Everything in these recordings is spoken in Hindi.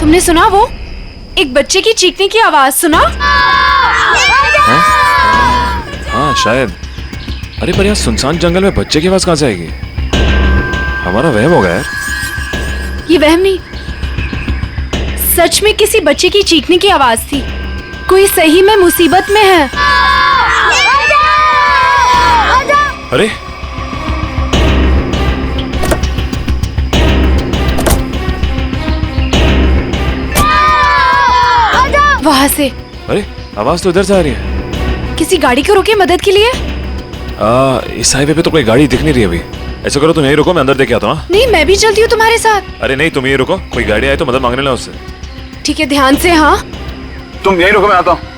तुमने सुना वो एक बच्चे की चीखने की आवाज सुना? हाँ शायद। अरे पर यहाँ सुनसान जंगल में बच्चे की आवाज कहाँ से आएगी? हमारा वहम होगा यार। ये वहम नहीं, सच में किसी बच्चे की चीखने की आवाज थी। कोई सही में मुसीबत में है। अरे वहां से अरे आवाज तो इधर से आ रही है। किसी गाड़ी को रोके मदद के लिए। इस हाईवे पे तो कोई गाड़ी दिख नहीं रही अभी। ऐसा करो तुम यहीं रुको, मैं अंदर देख के आता हूँ। नहीं, मैं भी चलती हूँ तुम्हारे साथ। अरे नहीं, तुम यहीं रुको, कोई गाड़ी आए तो मदद मांगने ला उससे। ठीक है, ध्यान से। हाँ तुम यहीं रुको, मैं आता हूँ।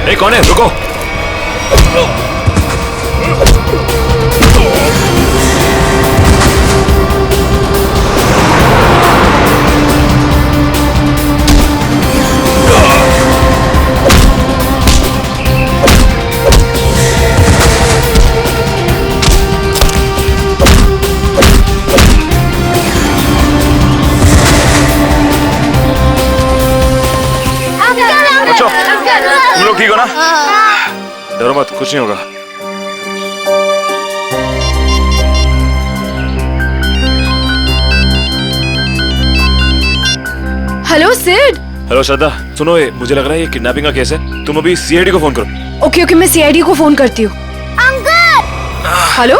ए, कौन है? रुको। बच्चों, तुम लोग ठीक हो ना? डरो मत, कुछ नहीं होगा। हेलो सिड। हेलो श्रद्धा, सुनो, ये मुझे लग रहा है ये किडनैपिंग का केस है। तुम अभी सीआईडी को फोन करो। ओके ओके, मैं सीआईडी को फोन करती हूँ। Uncle. Hello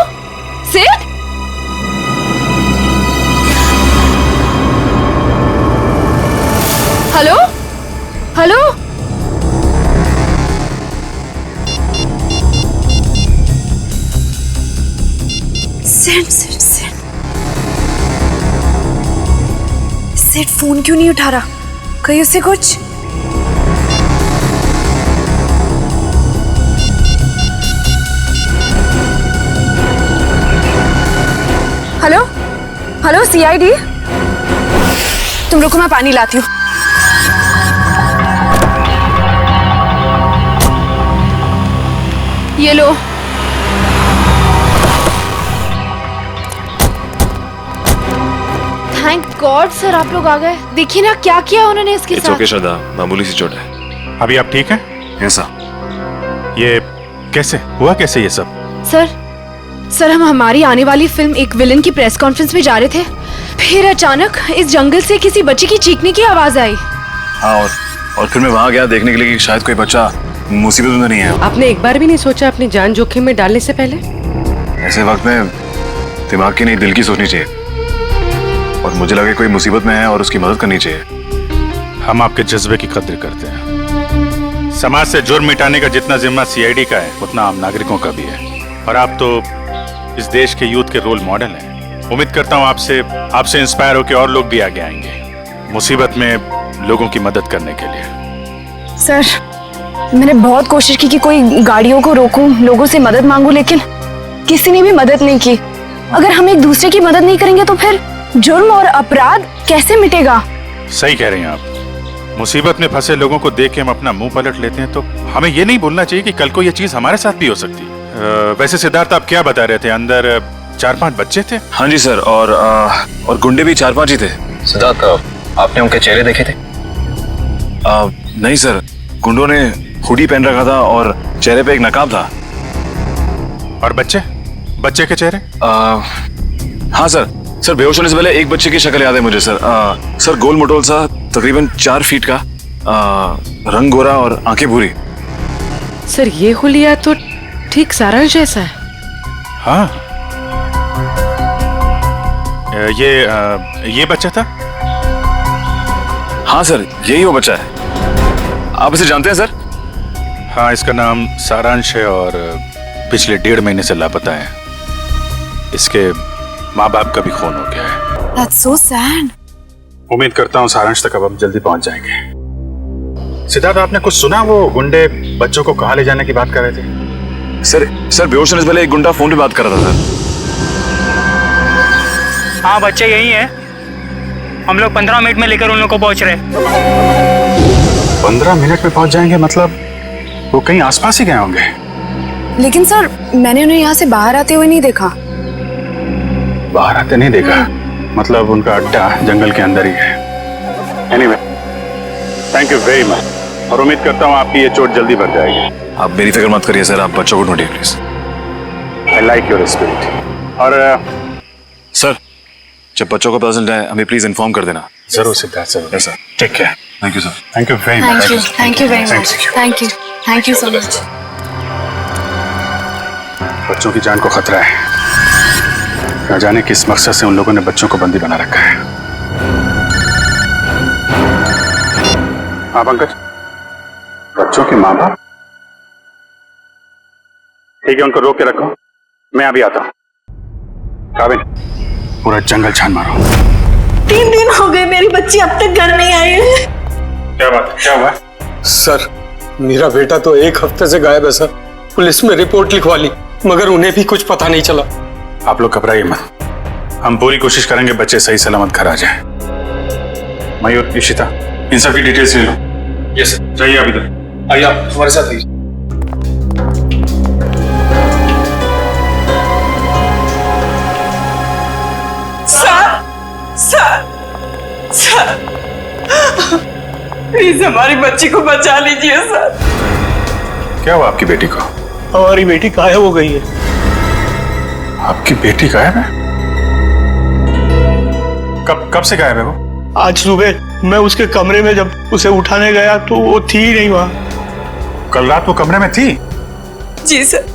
Sid. Hello hello. Sid Sid Sid Sid phone क्यों नहीं उठा रहा? कहीं उससे कुछ? Hello hello CID. तुम रुको, मैं पानी लाती हूँ। ये लो। थैंक गॉड सर, आप लोग आ गए। देखिए ना क्या किया उन्होंने इसके साथ। ओके श्रद्धा, मामूली सी चोट है। अभी आप ठीक हैं? ऐसा ये कैसे हुआ, कैसे ये सब? सर हम हमारी आने वाली फिल्म एक विलन की प्रेस कॉन्फ्रेंस में जा रहे थे, फिर अचानक इस जंगल से किसी बच्चे की चीखने की आवाज आई। हाँ, और फिर मैं वहाँ गया देखने के लिए कि शायद कोई बच्चा मुसीबत में नहीं है। आपने एक बार भी नहीं सोचा अपनी जान जोखिम में डालने से पहले? ऐसे वक्त में दिमाग की नहीं, दिल की सोचनी चाहिए। और मुझे लगे कोई मुसीबत में है और उसकी मदद करनी चाहिए। हम आपके जज्बे की कद्र करते हैं। समाज से जुर्म मिटाने का जितना जिम्मा सीआईडी का है, उतना आम नागरिकों का भी है। और आप तो इस देश के यूथ के रोल मॉडल हैं। उम्मीद करता हूँ आपसे इंस्पायर होकर और लोग भी आगे आएंगे मुसीबत में लोगों की मदद करने के लिए। सर मैंने बहुत कोशिश की कि कोई गाड़ियों को रोकूं, लोगों से मदद मांगूं, लेकिन किसी ने भी मदद नहीं की। अगर हम एक दूसरे की मदद नहीं करेंगे तो फिर जुर्म और अपराध कैसे मिटेगा? सही कह रहे हैं आप। मुसीबत में फंसे लोगों को देख के हम अपना मुंह पलट लेते हैं, तो हमें ये नहीं भूलना चाहिए कि कल को ये चीज हमारे साथ भी हो सकती है। वैसे सिद्धार्थ, आप क्या बता रहे थे? अंदर 4-5 बच्चे थे? हाँ जी सर, और गुंडे भी 4-5 ही थे। सिद्धार्थ, आपने उनके चेहरे देखे थे? नहीं सर, गुंडों ने हुडी पहन रखा था और चेहरे पे एक नकाब था। और बच्चे के चेहरे? हाँ सर बेहोश होने से पहले एक बच्चे की शक्ल याद है मुझे सर। सर गोल मटोल सा, तकरीबन 4 फीट का, रंग गोरा और आंखें भूरी। सर ये हुलिया तो ठीक सारांश जैसा है। हाँ, ये बच्चा था? हाँ सर, यही वो बच्चा है। आप इसे जानते हैं सर? हाँ, इसका नाम सारांश है और पिछले 1.5 महीने से लापता है। इसके माँ बाप का भी खून हो गया है। That's so sad. उम्मीद करता हूँ सारांश तक अब हम जल्दी पहुंच जाएंगे। सिद्धार्थ, आपने कुछ सुना? वो गुंडे बच्चों को कहाँ ले जाने की बात कर रहे थे? सर बेहोश होने से पहले एक गुंडा फोन पे बात कर रहा था सर। हाँ, बच्चे यही हैं। हम लोग 15 मिनट में लेकर उन लोग को पहुंच रहे हैं। 15 मिनट में पहुंच जाएंगे? मतलब वो कहीं आसपास ही गए होंगे। लेकिन सर मैंने उन्हें यहाँ से बाहर आते हुए नहीं देखा। बाहर आते नहीं देखा? मतलब उनका अड्डा जंगल के अंदर ही है। Anyway, thank you very much, और उम्मीद करता हूँ आपकी ये चोट जल्दी भर जाएगी। आप मेरी फिक्र मत करिए सर, आप बच्चों को ढूंढिए please. I like your spirit. और सर जब बच्चों को पता चल जाए हमें प्लीज इन्फॉर्म कर देना। जरूर सिद्धार्थ, जरूर। Yes sir. Take care. Thank you sir. Thank you very much. Thank you very much. Thank you so much. बच्चों की जान को खतरा है। न जाने किस मकसद से उन लोगों ने बच्चों को बंदी बना रखा है। हाँ पंकज, बच्चों के माँ बाप? ठीक है, उनको रोक के रखो, मैं अभी आता हूँ। काबिल, पूरा जंगल छान मारो। 3 दिन हो गए मेरी बच्ची अब तक घर नहीं आई है। क्या बात, क्या हुआ? सर मेरा बेटा तो 1 हफ्ते से गायब है सर। पुलिस में रिपोर्ट लिखवा ली मगर उन्हें भी कुछ पता नहीं चला। आप लोग घबराइए मत, हम पूरी कोशिश करेंगे बच्चे सही सलामत घर आ जाए। मयूर, इशिता, इन सब की डिटेल्स ले लो। Yes sir. जाइए आप इधर आइए, आप हमारे साथ आइए। सर प्लीज हमारी बच्ची को बचा लीजिए सर। क्या हुआ आपकी बेटी को? हमारी बेटी गायब हो गई है। आपकी बेटी गायब है? कब से गायब है वो? आज सुबह मैं उसके कमरे में जब उसे उठाने गया तो वो थी ही नहीं वहाँ। कल रात वो कमरे में थी? जी सर,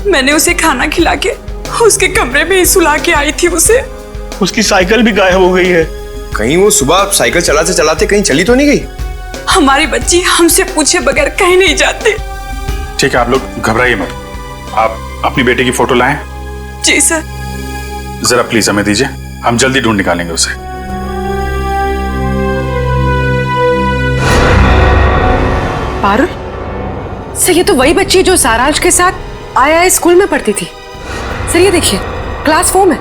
मैंने उसे खाना खिला के उसके कमरे में ही सुला के आई थी उसे। उसकी साइकिल भी गायब हो गई है। कहीं वो सुबह साइकिल चलाते चलाते कहीं चली तो नहीं गई? हमारी बच्ची हमसे पूछे बगैर कहीं नहीं जाती। ठीक है, आप लोग घबराइए मत। आप अपनी बेटी की फोटो लाएं। जी सर। जरा प्लीज हमें दीजिए, हम जल्दी ढूंढ निकालेंगे उसे। पारुल, सर ये तो वही बच्ची जो सारांश के साथ आया स्कूल में पढ़ती थी। सर ये देखिए, क्लास 4 में।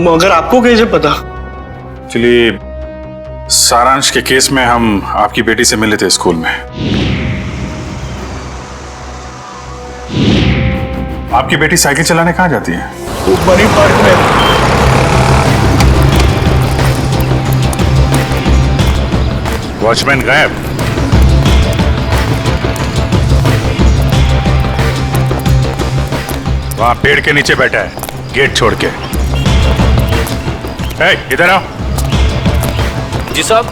मगर आपको कैसे पता? चलिए, सारांश के केस में हम आपकी बेटी से मिले थे स्कूल में। आपकी बेटी साइकिल चलाने कहाँ जाती है? बनी पार्क में। वॉचमैन गायब। वहां पेड़ के नीचे बैठा है, गेट छोड़ के। इधर आओ। जी साहब।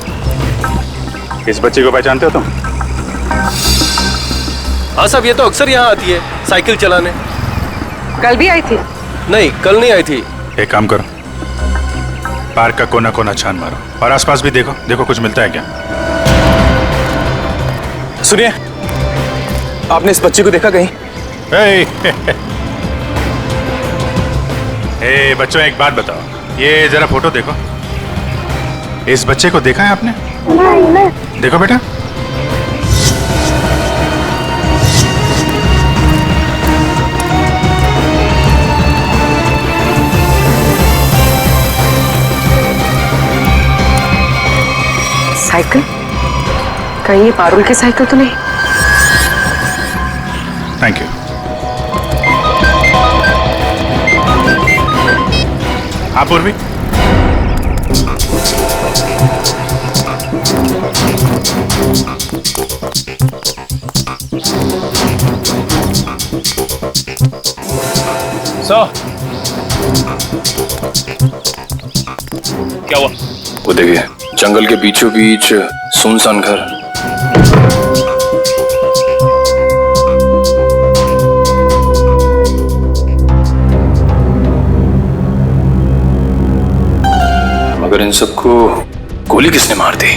इस बच्चे को पहचानते हो तुम? हाँ साहब, ये तो अक्सर यहाँ आती है साइकिल चलाने। कल भी आई थी? नहीं, कल नहीं आई थी। एक काम करो, पार्क का कोना कोना छान मारो और आसपास भी देखो, देखो कुछ मिलता है क्या। सुनिए, आपने इस बच्ची को देखा कहीं? ए बच्चों, एक बात बताओ, ये जरा फोटो देखो। इस बच्चे को देखा है आपने? नहीं। देखो बेटा। साइकिल? कहीं ये पारुल की साइकिल तो नहीं? Thank you. हाँ पूर्वी, क्या हुआ? वो देखिए, जंगल के बीचों बीच सुनसान घर। मगर इन सबको गोली किसने मार दी?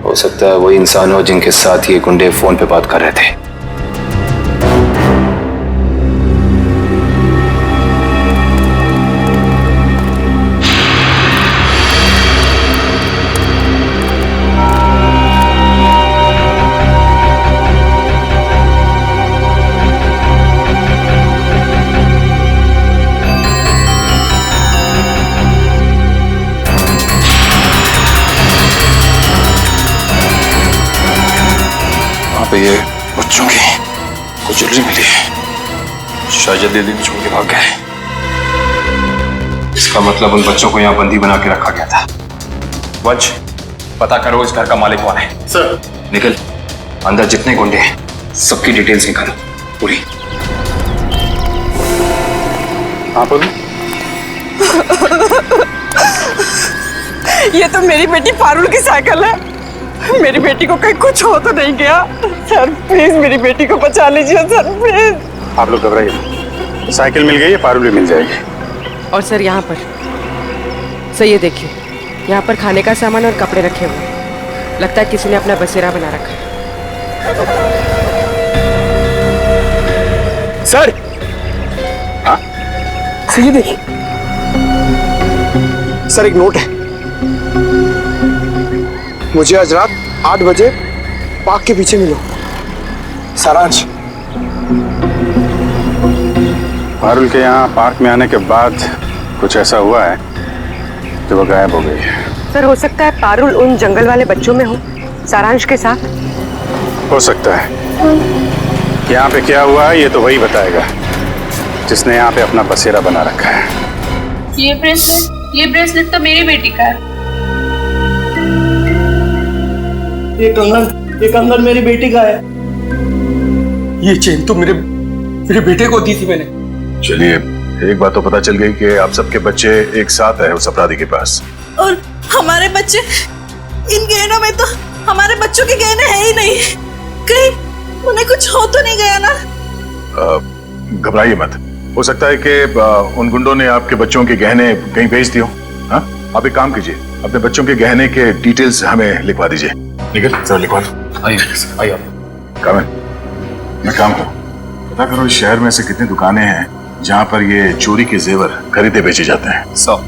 हो सकता है वही इंसान हो जिनके साथ ये गुंडे फोन पे बात कर रहे थे। ये बच्चों की कुछ ज्वेलरी मिली है। शायद जल्दी छोड़ के भाग गए। इसका मतलब उन बच्चों को यहाँ बंदी बना के रखा गया था। वंश, पता करो इस घर का मालिक कौन है। सर। निकल, अंदर जितने गुंडे हैं सबकी डिटेल्स निकालो पूरी। हाँ बोलो। ये तो मेरी बेटी पारुल की साइकिल है। मेरी बेटी को कहीं कुछ हो तो नहीं गया? सर प्लीज मेरी बेटी को बचा लीजिए सर, प्लीज। आप लोग घबराइए, साइकिल मिल गई है, पारुल भी मिल जाएगी। और सर यहाँ पर सर ये देखिए, यहाँ पर खाने का सामान और कपड़े रखे हुए हैं। लगता है किसी ने अपना बसेरा बना रखा है। सर। हाँ सर, ये देखिए सर, एक नोट है। मुझे आज रात 8 बजे पार्क के पीछे मिलो, सारांश। पारुल के यहाँ पार्क में आने के बाद कुछ ऐसा हुआ है कि वो गायब हो गई है। सर हो सकता है पारुल उन जंगल वाले बच्चों में हो, सारांश के साथ। हो सकता है। यहाँ पे क्या हुआ है ये तो वही बताएगा जिसने यहाँ पे अपना बसेरा बना रखा है। ये ब्रेसलेट तो मेरी बेटी का है। ये कंगन मेरी बेटी का है। ये चेन तो मेरे बेटे को दी थी मैंने। चलिए, एक बात तो पता चल गई कि आप सबके बच्चे एक साथ है उस अपराधी के पास। और हमारे बच्चे, इन गहनों में तो हमारे बच्चों के गहने हैं ही नहीं। कहीं उन्हें कुछ हो तो नहीं गया ना? घबराइए मत, हो सकता है कि उन गुंडों ने आपके बच्चों के गहने कहीं भेज दिए हो। हाँ, आप एक काम कीजिए, अपने बच्चों के गहने के डिटेल्स हमें लिखवा दीजिए। निकल सर, लिखवा दो। आइए मैं काम करूँ, पता करो इस शहर में से कितनी दुकानें हैं जहाँ पर ये चोरी के जेवर खरीदे बेचे जाते हैं। 100।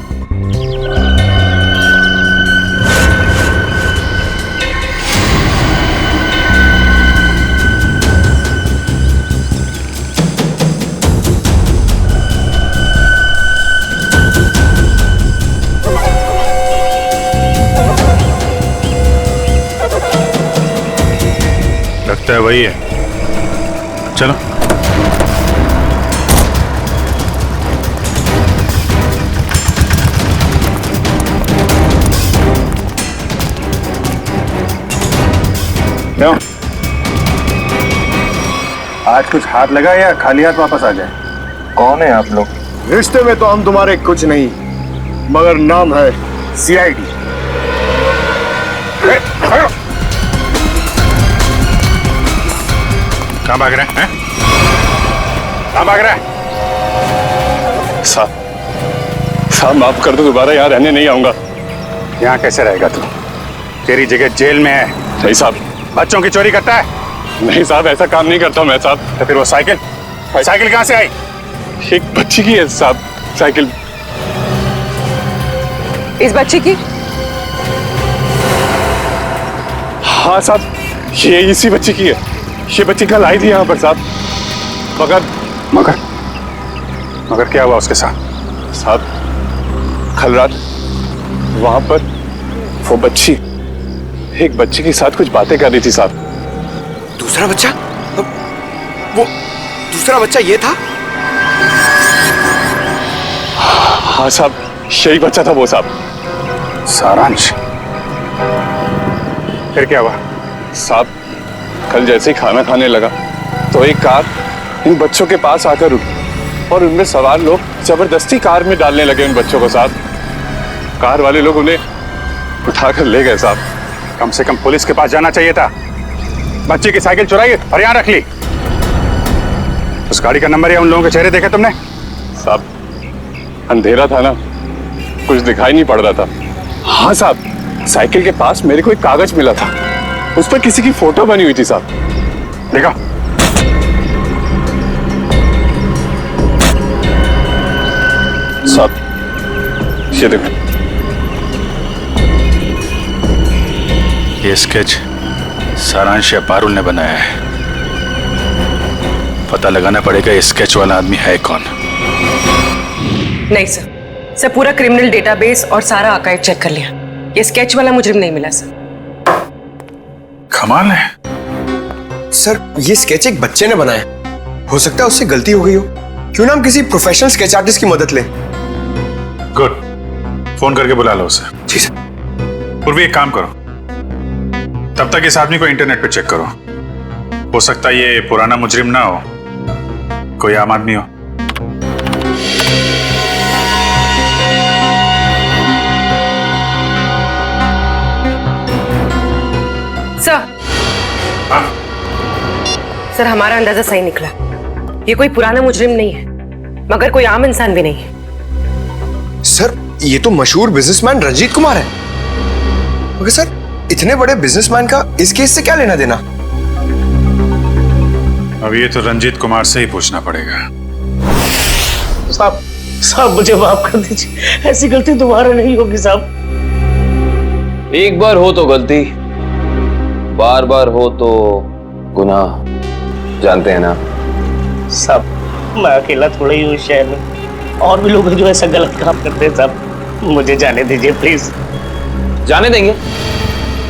लगता है वही है, चलो। क्यों? आज कुछ हाथ लगा या खाली हाथ वापस आ जाए? कौन है आप लोग? रिश्ते में तो हम तुम्हारे कुछ नहीं, मगर नाम है CID। कहाँ भाग रहे हैं? कहाँ भाग रहा है? साहब माफ कर दो, दोबारा यहाँ रहने नहीं आऊंगा। यहाँ कैसे रहेगा तू? तेरी जगह जेल में है। नहीं साहब। बच्चों की चोरी करता है? नहीं साहब, ऐसा काम नहीं करता मैं साहब। तो फिर वो साइकिल कहाँ से आई? एक बच्ची की है साहब साइकिल। इस बच्ची की? हाँ साहब, ये इसी बच्ची की है। ये बच्ची कल आई थी यहाँ पर साहब, मगर क्या हुआ उसके साथ? साहब कल रात वहां पर वो बच्ची एक बच्ची के साथ कुछ बातें कर रही थी साहब। दूसरा बच्चा? वो दूसरा बच्चा ये था? हाँ साहब, यही बच्चा था वो साहब। सारांश, फिर क्या हुआ? साहब कल जैसे ही खाना खाने लगा तो एक कार इन बच्चों के पास आकर रुकी और उनमें सवार लोग जबरदस्ती कार में डालने लगे उन बच्चों को साहब। कार वाले लोग उन्हें उठाकर ले गए साहब। कम से कम पुलिस के पास जाना चाहिए था। बच्चे की साइकिल चुराई और यहाँ रख ली। उस गाड़ी का नंबर या उन लोगों के चेहरे देखे तुमने? साहब अंधेरा था ना, कुछ दिखाई नहीं पड़ रहा था। हाँ साहब, साइकिल के पास मेरे को एक कागज मिला था, उस पर किसी की फोटो बनी हुई थी साहब। देखा? साहब ये देखो, ये स्केच सारांश या पारुल ने बनाया है। पता लगाना पड़ेगा ये स्केच वाला आदमी है कौन। नहीं सर पूरा क्रिमिनल डेटाबेस और सारा आर्काइव चेक कर लिया, ये स्केच वाला मुजरिम नहीं मिला सर। कमाल है, सर ये स्केच एक बच्चे ने बनाया, हो सकता है उससे गलती हो गई हो। क्यों ना हम किसी प्रोफेशनल स्केच आर्टिस्ट की मदद लें। गुड, फोन करके बुला लो उसे। जी सर। पूर्वी एक काम करो, तब तक इस आदमी को इंटरनेट पे चेक करो। हो सकता है ये पुराना मुजरिम ना हो, कोई आम आदमी हो। सर, सर हमारा अंदाजा सही निकला। ये कोई पुराना मुजरिम नहीं है, मगर कोई आम इंसान भी नहीं है। सर ये तो मशहूर बिजनेसमैन रंजीत कुमार है। मगर सर इतने बड़े बिजनेसमैन का इस केस से क्या लेना देना? अब ये तो रंजीत कुमार से ही पूछना पड़ेगा। साहब साहब मुझे माफ कर दीजिए, ऐसी गलती दोबारा नहीं होगी साहब। एक बार हो तो गलती, बार बार हो तो गुनाह, जानते हैं ना साहब। मैं अकेला थोड़ा ही हूँ शहर में, और भी लोग हैं जो ऐसा गलत काम करते हैं साहब। मुझे जाने दीजिए प्लीज। जाने देंगे,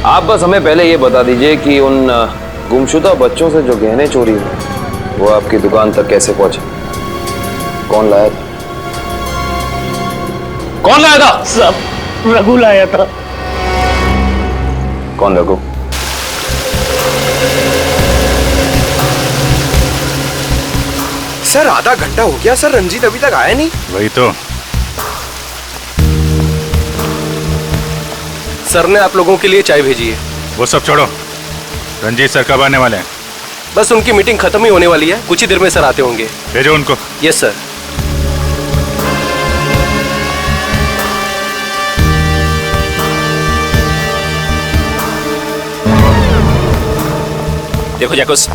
आप बस हमें पहले ये बता दीजिए कि उन गुमशुदा बच्चों से जो गहने चोरी हुए वो आपकी दुकान तक कैसे पहुंचे, कौन लाया था? कौन लाया था? साहब रघु लाया था। कौन रघु? सर आधा घंटा हो गया सर, रंजीत अभी तक आया नहीं। वही तो। सर ने आप लोगों के लिए चाय भेजी है। वो सब छोड़ो, रंजीत सर कब आने वाले हैं? बस उनकी मीटिंग खत्म ही होने वाली है, कुछ ही देर में सर आते होंगे। भेजो उनको। Yes sir. देखो जैकुस,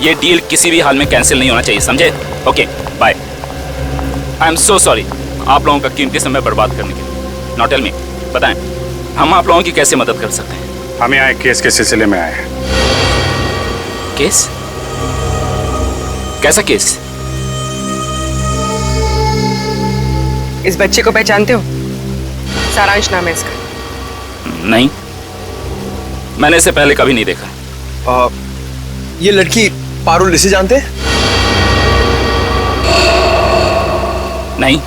ये डील किसी भी हाल में कैंसिल नहीं होना चाहिए, समझे? Okay bye. I am so sorry आप लोगों का कीमती समय बर्बाद करने के लिए। नाउ टेल मी, बताएं हम आप लोगों की कैसे मदद कर सकते हैं? हम यहाँ एक केस के सिलसिले में आए हैं। केस? कैसा केस? इस बच्चे को पहचानते हो? सारांश नाम है इसका। नहीं, मैंने इसे पहले कभी नहीं देखा। ये लड़की पारुल, इसे जानते हैं? नहीं,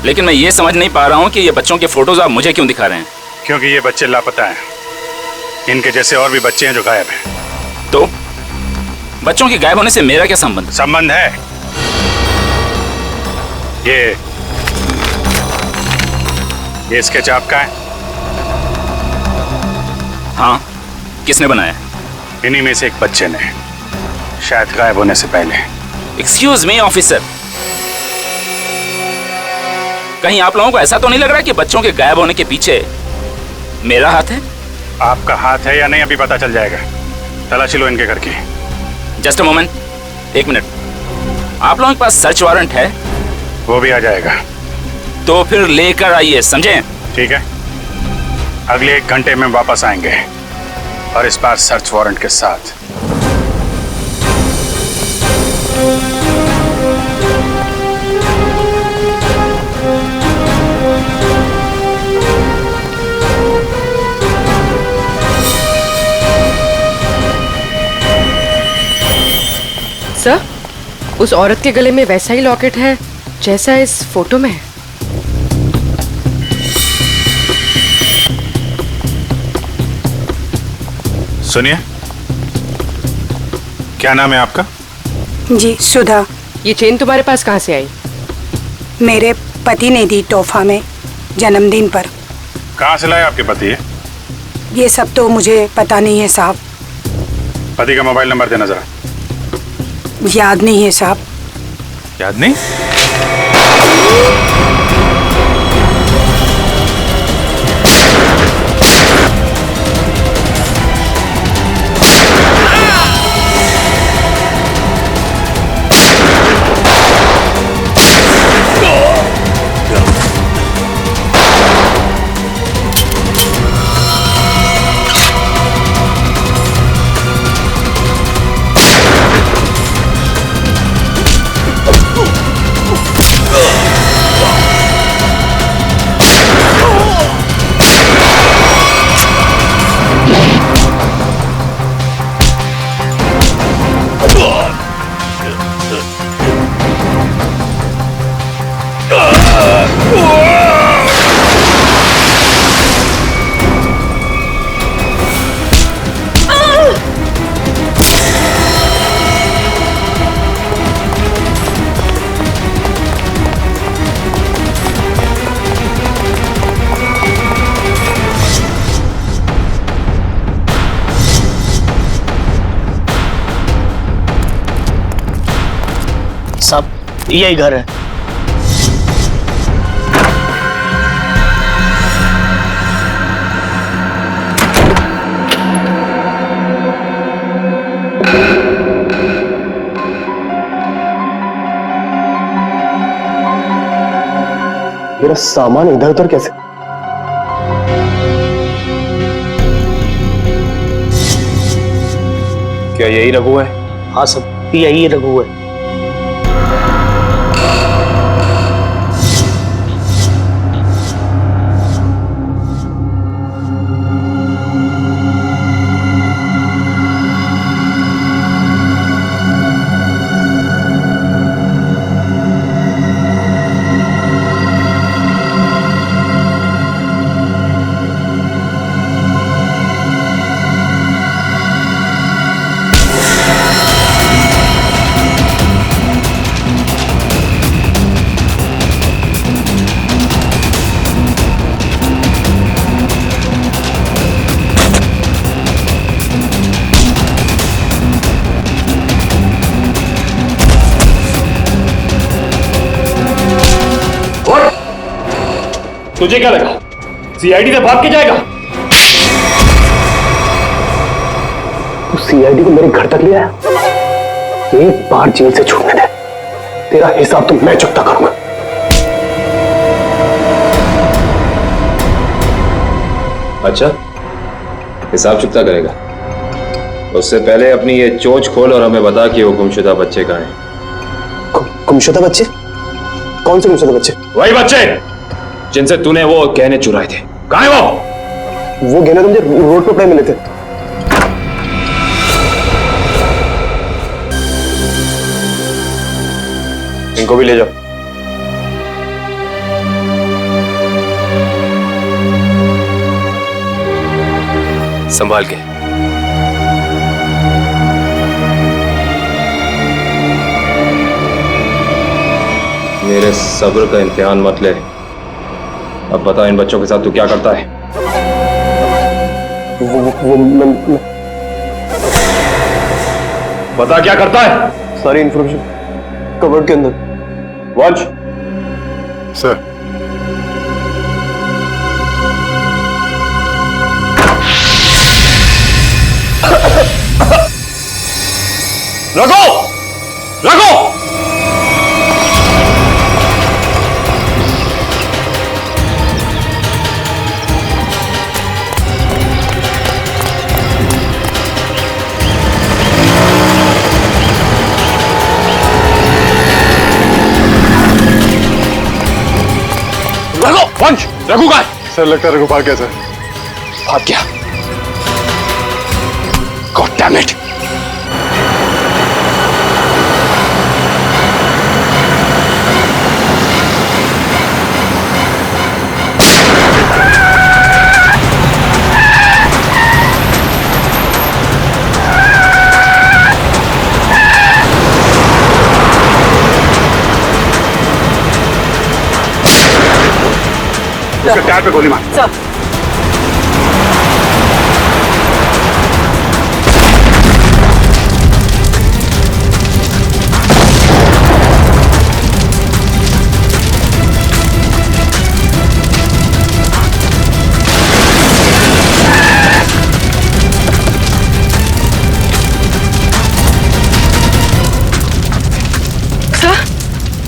लेकिन मैं ये समझ नहीं पा रहा हूँ कि ये बच्चों के फोटोज आप मुझे क्यों दिखा रहे हैं? क्योंकि ये बच्चे लापता हैं। इनके जैसे और भी बच्चे हैं जो गायब हैं। तो बच्चों के गायब होने से मेरा क्या संबंध? संबंध है। ये स्केच आपका है? हाँ, किसने बनाया? इन्हीं में से एक बच्चे ने, शायद गायब होने से पहले। एक्सक्यूज मी ऑफिसर, कहीं आप लोगों को ऐसा तो नहीं लग रहा कि बच्चों के गायब होने के पीछे मेरा हाथ है? आपका हाथ है या नहीं अभी पता चल जाएगा। तलाशी लो इनके घर की। जस्ट अ मोमेंट, एक मिनट। आप लोगों के पास सर्च वारंट है? वो भी आ जाएगा। तो फिर लेकर आइए, समझे? ठीक है, अगले 1 घंटे में वापस आएंगे, और इस बार सर्च वारंट के साथ। सर, उस औरत के गले में वैसा ही लॉकेट है जैसा इस फोटो में है। सुनिए, क्या नाम है आपका? जी सुधा। ये चेन तुम्हारे पास कहाँ से आई? मेरे पति ने दी तोहफा में जन्मदिन पर। कहाँ से लाए आपके पति है? ये सब तो मुझे पता नहीं है साहब। पति का मोबाइल नंबर देना जरा। याद नहीं है साहब। याद नहीं? साहब यही घर है। मेरा सामान इधर उधर कैसे? क्या यही रघु है? हाँ सब यही रघु है। तुझे क्या लगा सीआईडी से भाग के जाएगा? तू सीआईडी को मेरे घर तक ले आया। एक बार जेल से छूटने दे, तेरा हिसाब तो मैं चुकता करूंगा। अच्छा, हिसाब चुकता करेगा? उससे पहले अपनी ये चोंच खोल और हमें बता कि वो गुमशुदा बच्चे कहाँ हैं। गुमशुदा बच्चे? कौन से गुमशुदा बच्चे? वही बच्चे जिनसे तूने वो गहने चुराए थे। कहाँ है वो? वो गहने तो मुझे रोड पे पड़े मिले थे। इनको भी ले जाओ। संभाल के। मेरे सब्र का इम्तिहान मत ले। अब बता इन बच्चों के साथ तू क्या करता है? बता क्या करता है? सारी इंफॉर्मेशन कवर्ड के अंदर। वंश सर, रघु! रघु! वंश, रघु का? सर लगता है रघु भाग गया सर। भाग गया? God damn it! उसके टायर पे गोली मार। सर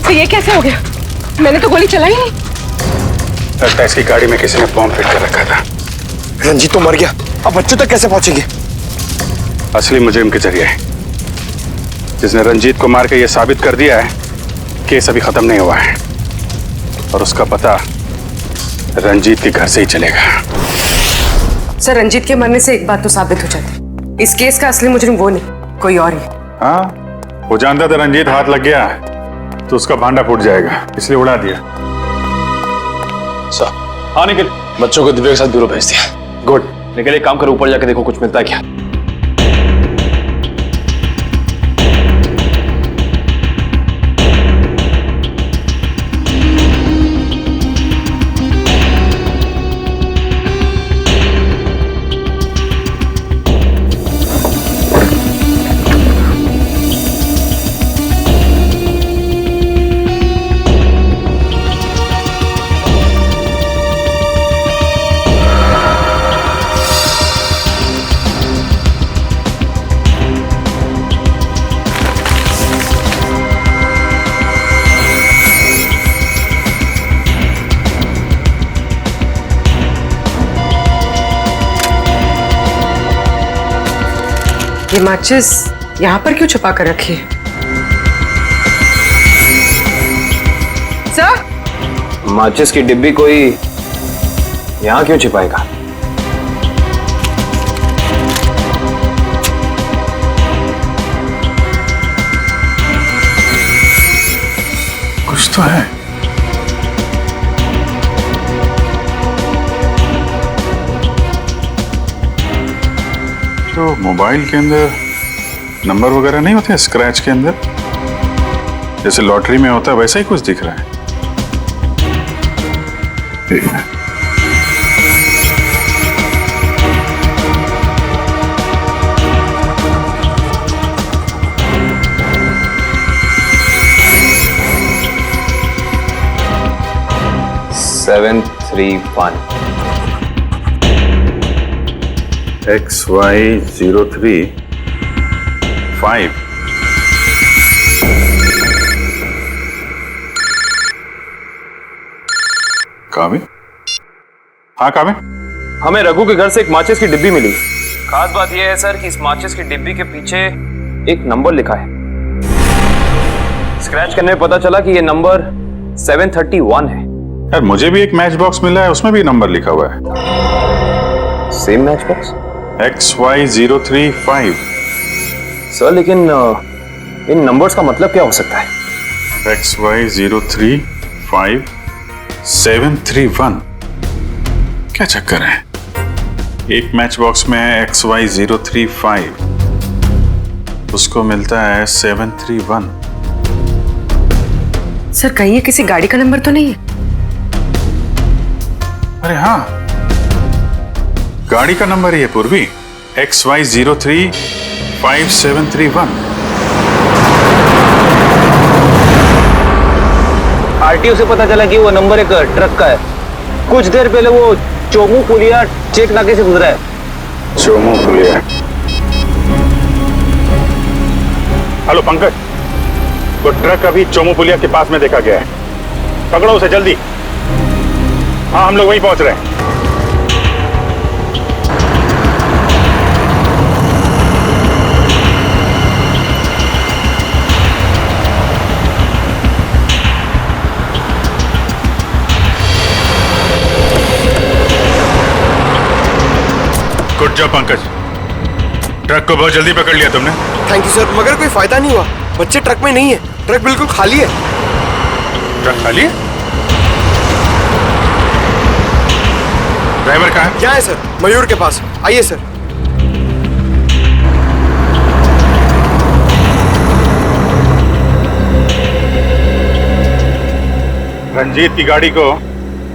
तो ये कैसे हो गया? मैंने तो गोली चलाई नहीं। लगता है इसकी गाड़ी में किसी ने बॉम्ब फिट कर रखा था। रंजीत तो मर गया, अब बच्चों तक कैसे पहुंचेंगे? असली मुजरिम के जरिए, जिसने रंजीत को मार के ये साबित कर दिया है केस अभी खत्म नहीं हुआ है और उसका पता रंजीत के घर से ही चलेगा। सर, रंजीत के मरने से एक बात तो साबित हो जाती, इस केस का असली मुजरिम वो नहीं, कोई और ही। हाँ, वो जानता था रंजीत हाथ लग गया तो उसका भांडा फूट जाएगा, इसलिए उड़ा दिया। हाँ निखिल, बच्चों को दिव्या के साथ ब्यूरो भेज दिया। गुड। निखिल एक काम करो, ऊपर जाके देखो कुछ मिलता है क्या। ये माचिस यहाँ पर क्यों छुपा कर रखी है? सर, माचिस की डिब्बी कोई यहाँ क्यों छिपाएगा? कुछ तो है। तो मोबाइल के अंदर नंबर वगैरह नहीं होते स्क्रैच के अंदर, जैसे लॉटरी में होता है वैसा ही कुछ दिख रहा है। ठीक है। सेवन 3-1 XY035 कावे? हाँ कावे? हमें रघु के घर से एक माचिस की डिब्बी मिली। खास बात यह है सर कि इस माचिस की डिब्बी के पीछे एक नंबर लिखा है। स्क्रैच करने में पता चला कि यह नंबर 731 है। यार मुझे भी एक मैच बॉक्स मिला है, उसमें भी नंबर लिखा हुआ है। Same match box? XY035। Sir लेकिन इन नंबर्स का मतलब क्या हो सकता है? XY035 731। क्या चक्कर है? एक मैच बॉक्स में है XY035, उसको मिलता है 731। सर कहीं ये किसी गाड़ी का नंबर तो नहीं है? अरे हाँ, गाड़ी का नंबर ही है पूर्वी, XY035 आरटीओ से पता चला कि वो नंबर एक ट्रक का है। कुछ देर पहले वो चोमू पुलिया चेक नाके से गुजरा है। चोमू पुलिया? हेलो पंकज, वो ट्रक अभी चोमू पुलिया के पास में देखा गया है। पकड़ो उसे जल्दी। हाँ हम लोग वहीं पहुंच रहे हैं। गुड जॉब पंकज, ट्रक को बहुत जल्दी पकड़ लिया तुमने। थैंक यू सर, मगर कोई फायदा नहीं हुआ। बच्चे ट्रक में नहीं है, ट्रक बिल्कुल खाली है। ट्रक खाली है? ड्राइवर कहाँ है? क्या है सर? मयूर के पास। आइए सर। रंजीत की गाड़ी को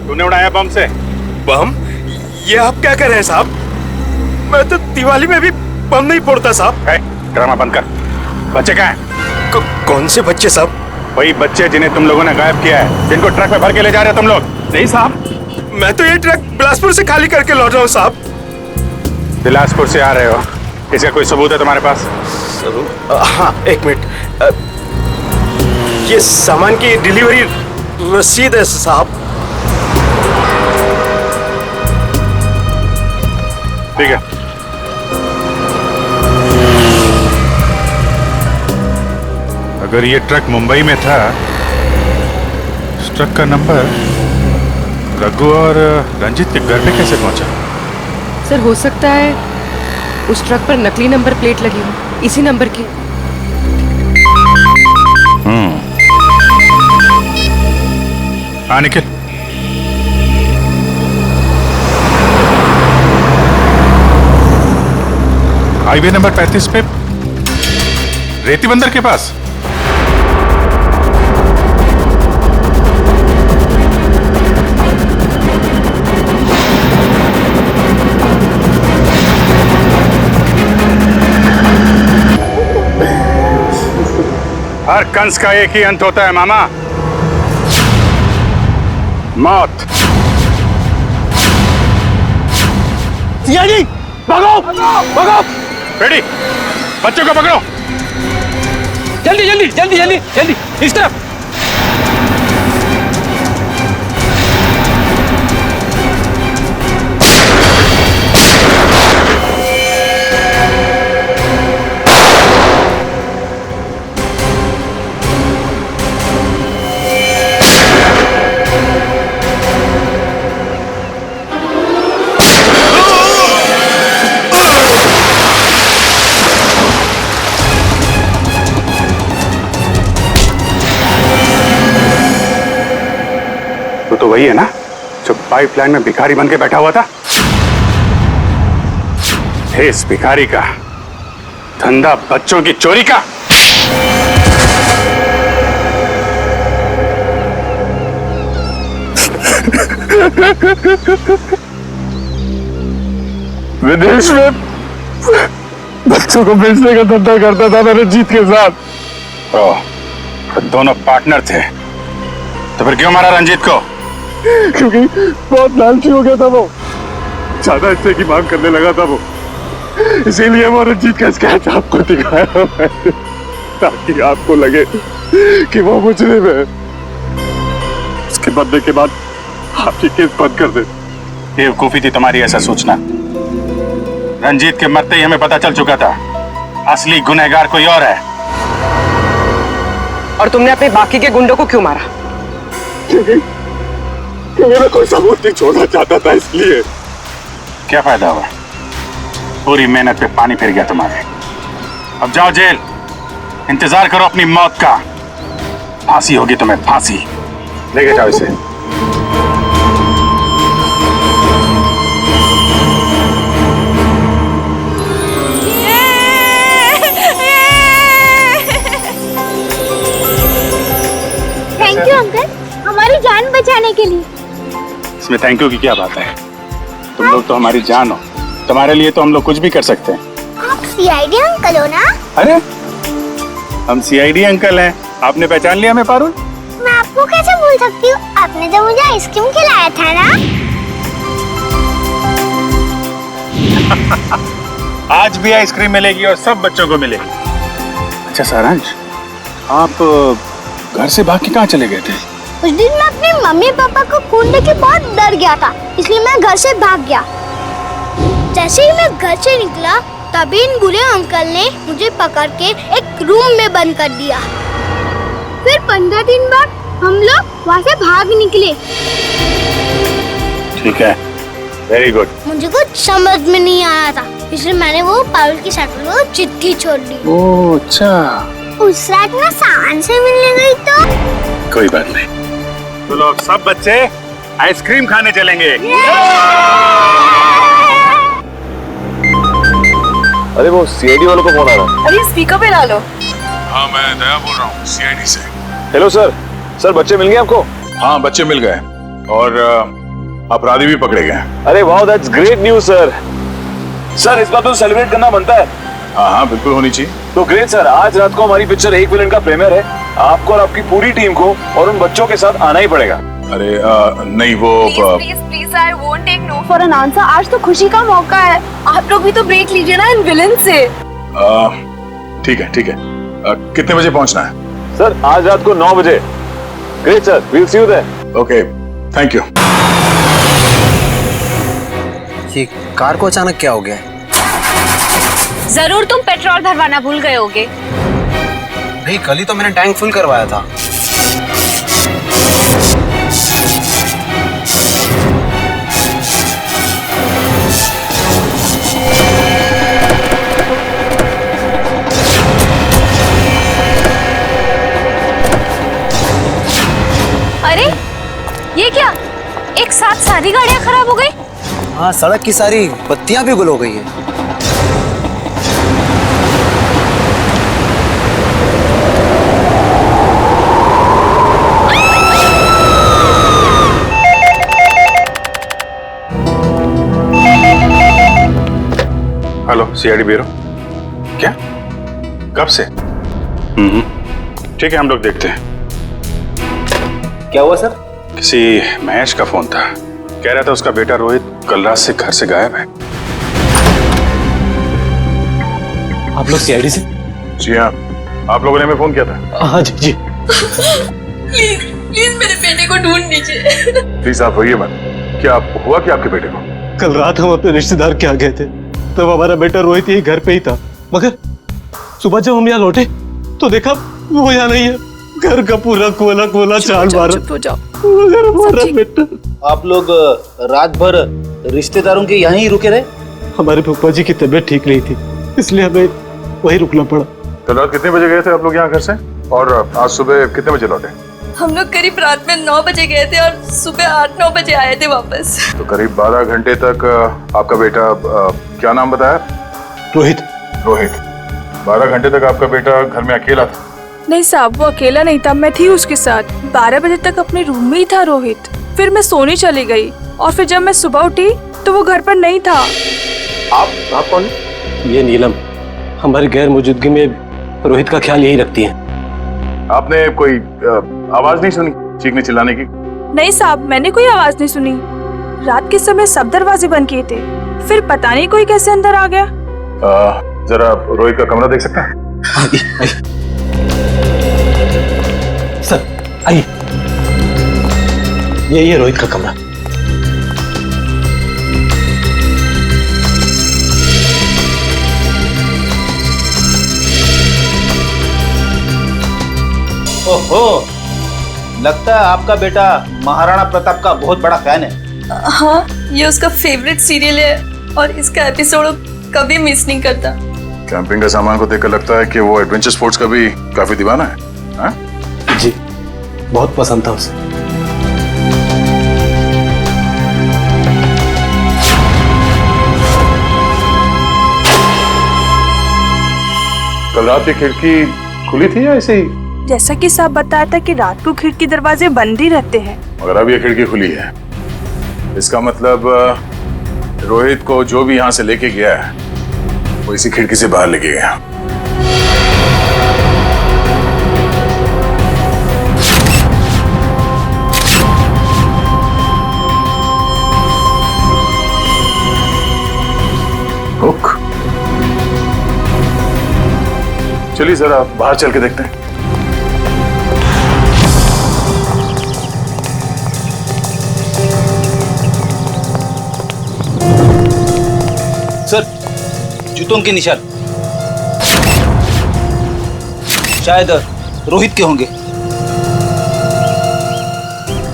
तूने उड़ाया बम से। बम? ये आप क्या कर रहे हैं साहब? मैं तो दिवाली में भी बम नहीं फोड़ता साहब। ड्रामा बंद कर। बच्चे कहाँ हैं? कौन से बच्चे साहब? वही बच्चे जिन्हें तुम लोगों ने गायब किया है, जिनको ट्रक में भर के ले जा रहे हो तुम लोग। नहीं साहब, मैं तो ये ट्रक बिलासपुर से खाली करके लौट रहा हूँ साहब। बिलासपुर से आ रहे हो, इसका कोई सबूत है तुम्हारे पास? हाँ एक मिनट, ये सामान की डिलीवरी रसीद है साहब। ठीक है, अगर ये ट्रक मुंबई में था, इस ट्रक का नंबर रघु और रंजीत के घर पे कैसे पहुंचा? सर हो सकता है उस ट्रक पर नकली नंबर प्लेट लगी हो, इसी नंबर की। हाँ निखिल, हाईवे नंबर 35 पे रेती बंदर के पास। हर कंस का एक ही अंत होता है मामा, मौत। सीआईडी भागो भागो। बेटी बच्चों को पकड़ो, जल्दी जल्दी जल्दी जल्दी जल्दी इस तरफ। तो वही है ना जो पाइपलाइन में भिखारी बन के बैठा हुआ था। इस भिखारी का धंधा बच्चों की चोरी का। विदेश में बच्चों को बेचने का धंधा करता था मैं रंजीत के साथ। तो दोनों पार्टनर थे, तो फिर क्यों मारा रंजीत को? क्योंकि बहुत लालची हो गया था वो, ज्यादा हिस्से की मांग करने लगा था वो, इसीलिए वो रंजीत का स्केच आपको दिखाया मैंने, ताकि आपको लगे कि वो मुजरिम है। उसके बदले के बाद आपकी केस बंद कर दे। बेवकूफी थी तुम्हारी ऐसा सोचना। रंजीत के मरते ही हमें पता चल चुका था असली गुनहगार कोई और है। और तुमने अपने बाकी के गुंडों को क्यों मारा? क्योंकि मैं कोई सबूत नहीं छोड़ना चाहता था, इसलिए। क्या फायदा हुआ? पूरी मेहनत पे पानी फिर गया तुम्हारे। अब जाओ जेल, इंतजार करो अपनी मौत का। फांसी होगी तुम्हें, फांसी। लेके जाओ इसे। थैंक यू अंकल, हमारी जान बचाने के लिए। इसमें थैंक यू की क्या बात है? तुम लोग तो हमारी जान हो, तुम्हारे लिए तो हम लोग कुछ भी कर सकते हैं। आप सीआईडी अंकल हो ना? अरे हम सीआईडी अंकल हैं, आपने पहचान लिया हमें पारुल? मैं आपको कैसे भूल सकती हूँ, आपने तो मुझे आइसक्रीम खिलाया था ना। आज भी आइसक्रीम मिलेगी और सब बच्चों को मिलेगी। अच्छा सारांश, आप घर से भाग के कहाँ चले गए थे? उस दिन मैं अपने मम्मी पापा को खून देख के बहुत डर गया था, इसलिए मैं घर से भाग गया। जैसे ही मैं घर से निकला तभी इन बुरे अंकल ने मुझे पकड़ के एक रूम में बंद कर दिया। फिर 15 दिन बाद हम लोग वहाँ से भाग निकले। ठीक है, वेरी गुड। मुझे कुछ समझ में नहीं आया था, इसलिए मैंने वो पारुल की साइकिल को चिट्ठी छोड़ दी। ओह अच्छा। उस रात मैं सावन से मिलने गई तो। कोई बात नहीं, तो लोग सब बच्चे आइसक्रीम खाने चलेंगे। अरे वो सीआईडी वालों को फोन आ रहा है। अरे स्पीकर पे डालो। हाँ मैं दया बोल रहा हूँ सीआईडी से। हेलो सर, सर बच्चे मिल गए आपको? हाँ बच्चे मिल गए और अपराधी भी पकड़े गए। अरे वाह, that's great news sir. Sir इस बात को सेलिब्रेट करना बनता है। हाँ हाँ बिल्कुल होनी चाहिए। तो ग्रेट सर, आज रात को हमारी पिक्चर एक विलन का प्रीमियर है। आपको और आपकी पूरी टीम को और उन बच्चों के साथ आना ही पड़ेगा। अरे नहीं वो please I won't take no for an answer. आज तो खुशी का मौका है, आप लोग भी तो ब्रेक लीजिए ना इन विलन से। ठीक है ठीक है। कितने बजे पहुंचना है? सर आज रात को 9 बजे। Great sir, we will see you there. Okay thank you. ये कार को अचानक क्या हो गया? जरूर तुम पेट्रोल भरवाना भूल गए होगे। नहीं, कल ही तो मैंने टैंक फुल करवाया था। अरे ये क्या, एक साथ सारी गाड़ियां खराब हो गई? हाँ, सड़क की सारी बत्तियां भी गुल हो गई है। Hello CID bureau. क्या? कब से? ठीक है, हम लोग देखते हैं। क्या हुआ सर? किसी महेश का फोन था, कह रहा था उसका बेटा रोहित कल रात से घर से गायब है। आप लोग सीआईडी से? जी हाँ, आप लोगों ने हमें फोन किया था। हाँ जी जी। प्लीज मेरे बेटे को ढूंढ लीजिए। प्लीज आप रोइए मत। क्या हुआ क्या आपके बेटे को? कल रात हम अपने रिश्तेदार के यहाँ गए थे, तब हमारा बेटा रोहित यही घर पे ही था, मगर सुबह जब हम यहाँ लौटे तो देखा वो यहाँ नहीं है। घर का पूरा कोला कोला चाल मारा। चुप हो जाओ। मगर हमारा बेटा। आप लोग रात भर रिश्तेदारों के यहीं रुके रहे? हमारे फूफा जी की तबीयत ठीक नहीं थी, इसलिए हमें वहीं रुकना पड़ा। कल रात कितने बजे गए थे आप लोग यहाँ घर से, और आज सुबह कितने बजे लौटे? हम लोग करीब रात में 9 बजे गए थे और सुबह 8-9 बजे आए थे वापस। तो करीब 12 घंटे तक आपका बेटा, क्या नाम बताया? रोहित। रोहित, 12 घंटे तक आपका बेटा घर में अकेला था? नहीं साहब, वो अकेला नहीं था, मैं थी उसके साथ। 12 बजे तक अपने रूम में ही था रोहित। फिर मैं सोने चली गई और फिर जब मैं सुबह उठी तो वो घर पर नहीं था। आप कौन? ये नीलम हमारी गैर मौजूदगी में रोहित का ख्याल यही रखती है। आपने कोई आवाज नहीं सुनी चीखने चिल्लाने की? नहीं साहब, मैंने कोई आवाज नहीं सुनी। रात के समय सब दरवाजे बंद किए थे, फिर पता नहीं कोई कैसे अंदर आ गया। जरा रोहित का कमरा देख सकते हैं? सर आइए, यही है रोहित का कमरा। ओहो, लगता है आपका बेटा महाराणा प्रताप का बहुत बड़ा फैन है। हाँ, ये उसका फेवरेट सीरियल है और इसका एपिसोड कभी मिस नहीं करता। कैंपिंग का सामान को देखकर लगता है कि वो एडवेंचर स्पोर्ट्स का भी काफी दीवाना है। हाँ? जी, बहुत पसंद था उसे। कल रात की खिड़की खुली थी या ऐसे ही? जैसा कि साहब बताया था कि रात को खिड़की दरवाजे बंद ही रहते हैं। मगर अब ये खिड़की खुली है, इसका मतलब रोहित को जो भी यहाँ से लेके गया है वो इसी खिड़की से बाहर लेके गया। हुक। चलिए जरा बाहर चल के देखते हैं। सर, जूतों के निशान शायद रोहित के होंगे।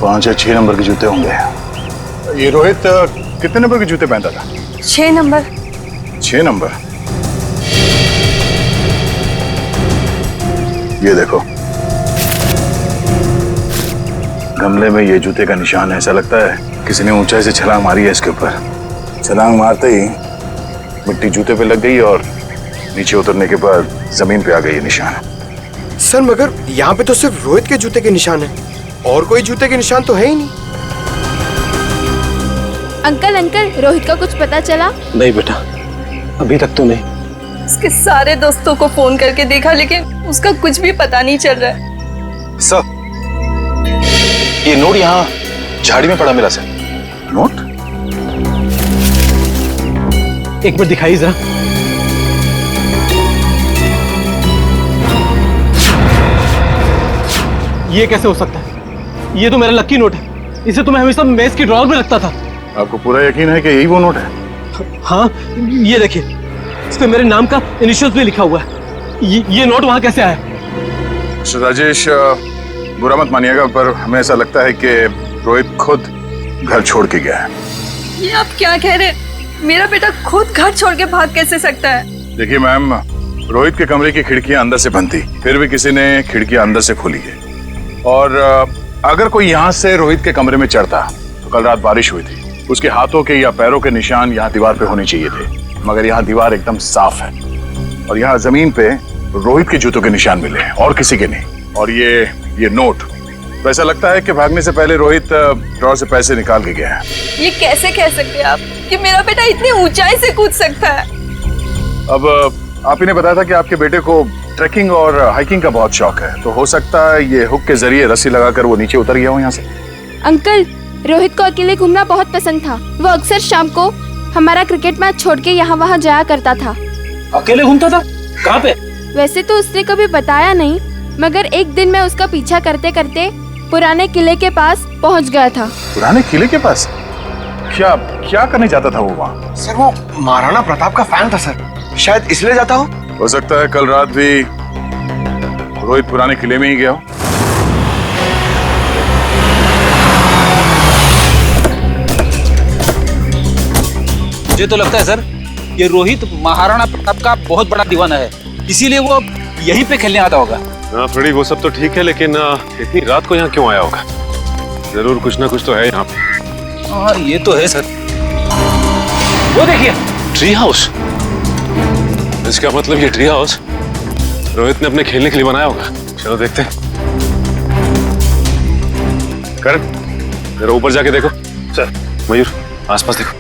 5 या 6 नंबर के जूते होंगे। ये रोहित कितने नंबर के जूते पहनता था? 6 नंबर। 6 नंबर। ये देखो, गमले में ये जूते का निशान है। ऐसा लगता है किसी ने ऊंचाई से छलांग मारी है इसके ऊपर। छलांग मारते ही मिट्टी जूते पे लग गई और नीचे उतरने के बाद जमीन पे आ गई ये निशान। सर मगर यहाँ पे तो सिर्फ रोहित के जूते के निशान है, और कोई जूते के निशान तो है ही नहीं। अंकल, रोहित का कुछ पता चला? नहीं बेटा, अभी तक तो नहीं। उसके सारे दोस्तों को फोन करके देखा लेकिन उसका कुछ भी पता नहीं चल रहा है। सर, ये नोट यहाँ झाड़ी में पड़ा मिला सर। नोट? एक मिनट दिखाइए जरा। ये कैसे हो सकता है? ये तो मेरा लकी नोट है। इसे तो मैं हमेशा मेज की ड्रॉअर में रखता था। आपको पूरा यकीन है कि यही वो नोट है? हाँ, ये देखिए, इस पे मेरे नाम का इनिशियल्स भी लिखा हुआ है। ये नोट वहां कैसे आया? मिस्टर राजेश, बुरा मत मानिएगा पर हमें ऐसा लगता है कि रोहित खुद घर छोड़ के गया है। ये आप क्या कह रहे हैं? मेरा बेटा खुद घर छोड़ के भाग कैसे सकता है? देखिए मैम, रोहित के कमरे की खिड़कियां अंदर से बंद थी, फिर भी किसी ने खिड़कियां अंदर से खोली है। और अगर कोई यहाँ से रोहित के कमरे में चढ़ता तो कल रात बारिश हुई थी, उसके हाथों के या पैरों के निशान यहाँ दीवार पे होने चाहिए थे, मगर यहाँ दीवार एकदम साफ है और यहाँ जमीन पे रोहित के जूतों के निशान मिले हैं और किसी के नहीं। और ये नोट, तो ऐसा लगता है कि भागने से पहले रोहित ड्रॉअर से पैसे निकाल के गया है। ये कैसे कह सकते हैं आप कि मेरा बेटा इतनी ऊंचाई से कूद सकता है? अब आप ही ने बताया था कि आपके बेटे को ट्रैकिंग और हाइकिंग का बहुत शौक है, तो हो सकता है ये हुक के जरिए रस्सी लगाकर वो नीचे उतर गया हो यहाँ से। अंकल, रोहित को अकेले घूमना बहुत पसंद था। वो अक्सर शाम को हमारा क्रिकेट मैच छोड़ के यहाँ वहाँ जाया करता था। अकेले घूमता था? कहाँ पे? वैसे तो उसने कभी बताया नहीं, मगर एक दिन मैं उसका पीछा करते करते पुराने किले के पास पहुँच गया था। पुराने किले के पास? क्या क्या करने जाता था वो वहाँ? सर वो महाराणा प्रताप का फैन था सर, शायद इसलिए जाता हो सकता है कल रात भी रोहित पुराने किले में ही गया हो। मुझे तो लगता है सर ये रोहित महाराणा प्रताप का बहुत बड़ा दीवाना है, इसीलिए वो यहीं पे खेलने आता होगा। हाँ थोड़ी वो सब तो ठीक है, लेकिन इतनी रात को यहाँ क्यों आया होगा? जरूर कुछ ना कुछ तो है यहाँ पे। हाँ ये तो है सर। वो देखिए ट्री हाउस। इसका मतलब ये ट्री हाउस रोहित ने अपने खेलने के लिए बनाया होगा। चलो देखते हैं। करण जरा ऊपर जाके देखो। सर। मयूर आसपास देखो।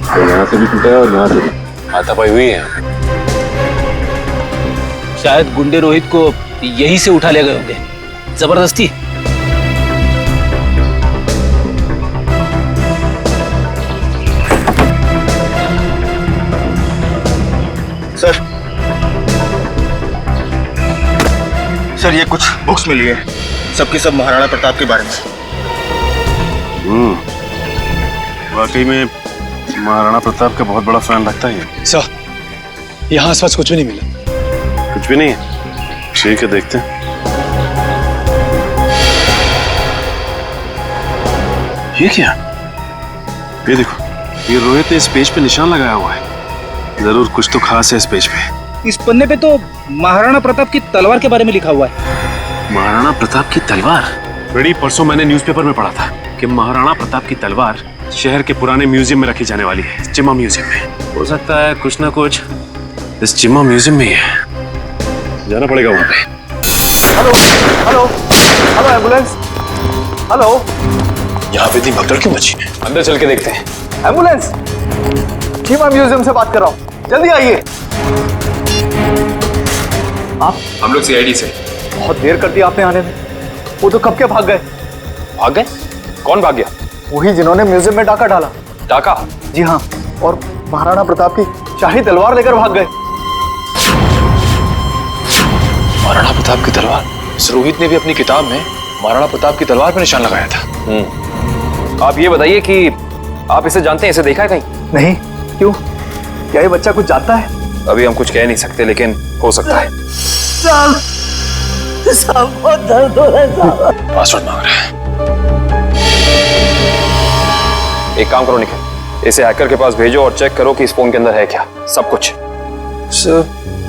तो यहाँ से भी टूटा है और यहाँ से भी हाथापाई हुई है। शायद गुंडे रोहित को यहीं से उठा ले गए होंगे जबरदस्ती। सर ये कुछ बुक्स मिली है, सबकी सब महाराणा प्रताप के बारे में। वाकई में महाराणा प्रताप का बहुत बड़ा फैन लगता है। सर यहाँ आसपास कुछ भी नहीं मिला। कुछ भी नहीं है? ठीक है देखते हैं। ये क्या? ये देखो, ये रोहित ने इस पेज पे निशान लगाया हुआ है। जरूर कुछ तो खास है इस पेज पे। इस पन्ने पे तो महाराणा प्रताप की तलवार के बारे में लिखा हुआ है। महाराणा प्रताप की तलवार? बड़ी परसों मैंने न्यूज़पेपर में पढ़ा था कि महाराणा प्रताप की तलवार शहर के पुराने म्यूजियम में रखी जाने वाली है, चिम्मा म्यूजियम में। हो सकता है कुछ ना कुछ इस चिम्मा म्यूजियम में ही है। जाना पड़ेगा वहां पे। Hello hello hello ambulance, hello. यहाँ पे इतनी भगदड़ क्यों मची है? अंदर चल के देखते हैं। एम्बुलेंस, चिम्मा म्यूजियम से बात कर रहा हूँ, जल्दी आइए। आप? हम लोग सीआईडी से। बहुत देर कर दी आपने आने में। वो तो कब के भाग गए। भाग गए? कौन भाग गया? वही जिन्होंने म्यूजियम में डाका डाला। डाका? जी हाँ, और महाराणा प्रताप की शाही तलवार लेकर भाग गए। महाराणा प्रताप की तलवार? रोहित ने भी अपनी किताब में महाराणा प्रताप की तलवार पर निशान लगाया था। आप ये बताइए कि आप इसे जानते हैं, इसे देखा है कहीं? नहीं। क्यों, क्या ये बच्चा कुछ जानता है? अभी हम कुछ कह नहीं सकते, लेकिन हो सकता है। बहुत दर्द हो रहा है। पासवर्ड मांग रहा है। एक काम करो निखिल, इसे हैकर के पास भेजो और चेक करो कि इस फोन के अंदर है क्या, सब कुछ। सर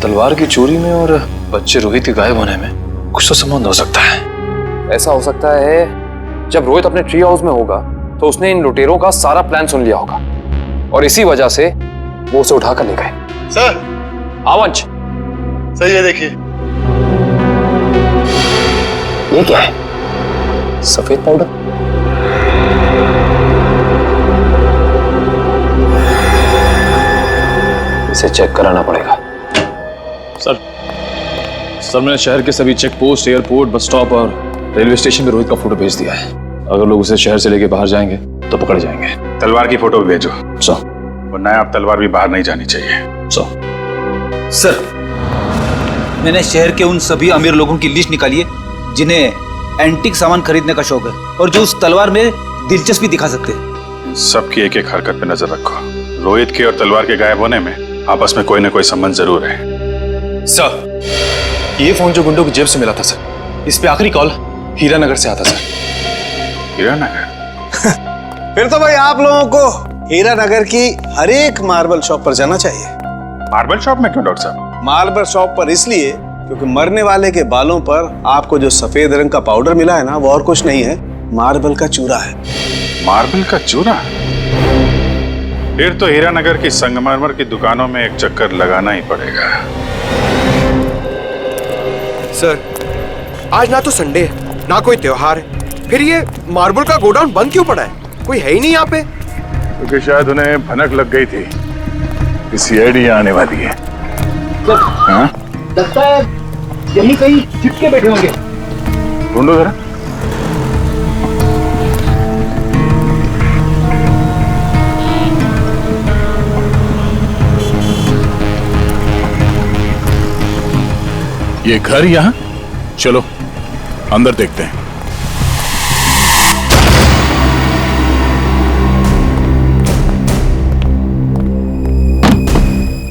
तलवार की चोरी में और बच्चे रोहित के गायब होने में कुछ तो संबंध हो सकता है। ऐसा हो सकता है जब रोहित अपने ट्री हाउस में होगा तो उसने इन लुटेरों का सारा प्लान सुन लिया होगा और इसी वजह से वो उसे उठाकर ले गए। सर। आवंश, सर ये देखिए। ये क्या है? सफेद पाउडर? इसे चेक कराना पड़ेगा। सर मैंने शहर के सभी check post, airport, bus stop और रेलवे स्टेशन पे रोहित का फोटो भेज दिया है। अगर लोग उसे शहर से लेके बाहर जाएंगे तो पकड़ जाएंगे। तलवार की फोटो भी भेजो। सर। वरना आप तलवार भी बाहर नहीं जानी चाहिए। सर मैंने शहर के उन सभी अमीर लोगों की लिस्ट निकाली है जिन्हें एंटीक सामान खरीदने का शौक है और जो उस तलवार में दिलचस्पी दिखा सकते हैं। सबकी एक एक हरकत पे नजर रखो। रोहित के और तलवार के गायब होने में आपस में कोई ना कोई संबंध जरूर है। सर ये फोन जो गुंडों की जेब से मिला था सर, इस पे आखिरी कॉल हीरानगर से आता सर। हीरानगर? फिर तो भाई आप लोगों को हीरानगर की हर एक मार्बल शॉप पर जाना चाहिए। मार्बल शॉप में क्यों डॉक्टर साहब? मार्बल शॉप पर इसलिए क्योंकि मरने वाले के बालों पर आपको जो सफेद रंग का पाउडर मिला है ना, वो और कुछ नहीं है, मार्बल का चूरा है। मार्बल का चूरा? फिर तो हीरानगर की संगमरमर की दुकानों में एक चक्कर लगाना ही पड़ेगा। सर आज ना तो संडे है ना कोई त्योहार है, फिर ये मार्बल का गोडाउन बंद क्यों पड़ा है? कोई है ही नहीं यहाँ पे। क्योंकि शायद उन्हें भनक लग गई थी कि सीआईडी आने वाली है। हाँ? लगता है यही कहीं चिपके बैठे होंगे। ढूंढो जरा। ये घर यहाँ, चलो अंदर देखते हैं।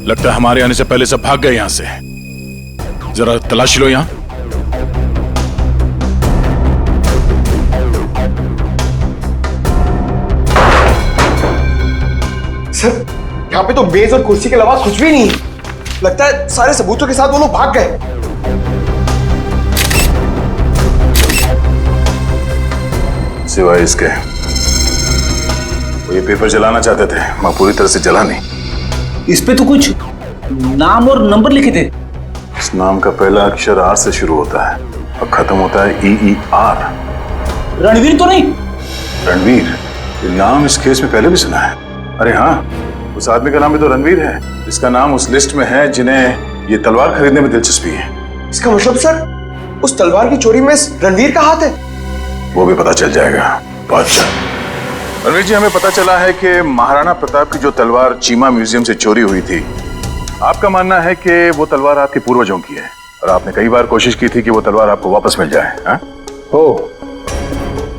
लगता है हमारे आने से पहले सब भाग गए यहां से। जरा तलाशी लो यहां। सर, यहाँ पे तो मेज और कुर्सी के अलावा कुछ भी नहीं है। लगता है सारे सबूतों के साथ वो लोग भाग गए। सिवाय इसके वो ये पेपर जलाना चाहते थे, मैं पूरी तरह से जला नहीं। इस पे तो कुछ नाम और नंबर लिखे थे। इस नाम का पहला अक्षर आर से शुरू होता है और खत्म होता है EER। रणवीर तो नहीं? रणवीर, ये नाम इस केस में पहले भी सुना है। अरे हाँ, उस आदमी का नाम भी तो रणवीर है। इसका नाम उस लिस्ट में है जिन्हें ये तलवार खरीदने में दिलचस्पी है। इसका मतलब सर, उस तलवार की चोरी में रणवीर का हाथ है? वो भी पता चल जाएगा बहुत जल्द। रणवीर जी, हमें पता चला है कि महाराणा प्रताप की जो तलवार चीमा म्यूजियम से चोरी हुई थी, आपका मानना है कि वो तलवार आपके पूर्वजों की है और आपने कई बार कोशिश की थी कि वो तलवार आपको वापस मिल जाए। हाँ? ओह,